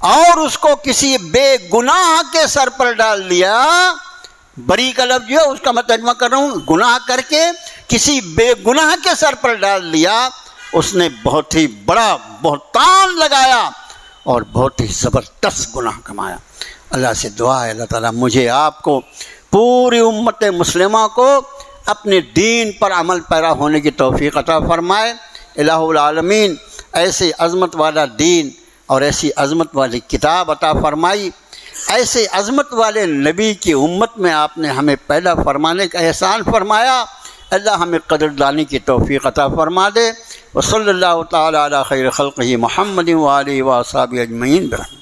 اور اس کو کسی بے گناہ کے سر پر ڈال دیا، بری کا لفظ جو ہے اس کا میں ترجمہ کر رہا ہوں، گناہ کر کے کسی بے گناہ کے سر پر ڈال دیا، اس نے بہت ہی بڑا بہتان لگایا اور بہت ہی زبردست گناہ کمایا۔ اللہ سے دعا ہے اللہ تعالیٰ مجھے آپ کو پوری امت مسلمہ کو اپنے دین پر عمل پیرا ہونے کی توفیق عطا فرمائے۔ الہ العالمین ایسے عظمت والا دین اور ایسی عظمت والی کتاب عطا فرمائی، ایسے عظمت والے نبی کی امت میں آپ نے ہمیں پیدا فرمانے کا احسان فرمایا۔ اللہ ہمیں قدردانی کی توفیق عطا فرما دے۔ وصلی اللہ تعالی علی خیر خلقہ محمد وآلہ وصحبہ اجمعین برحمتہ۔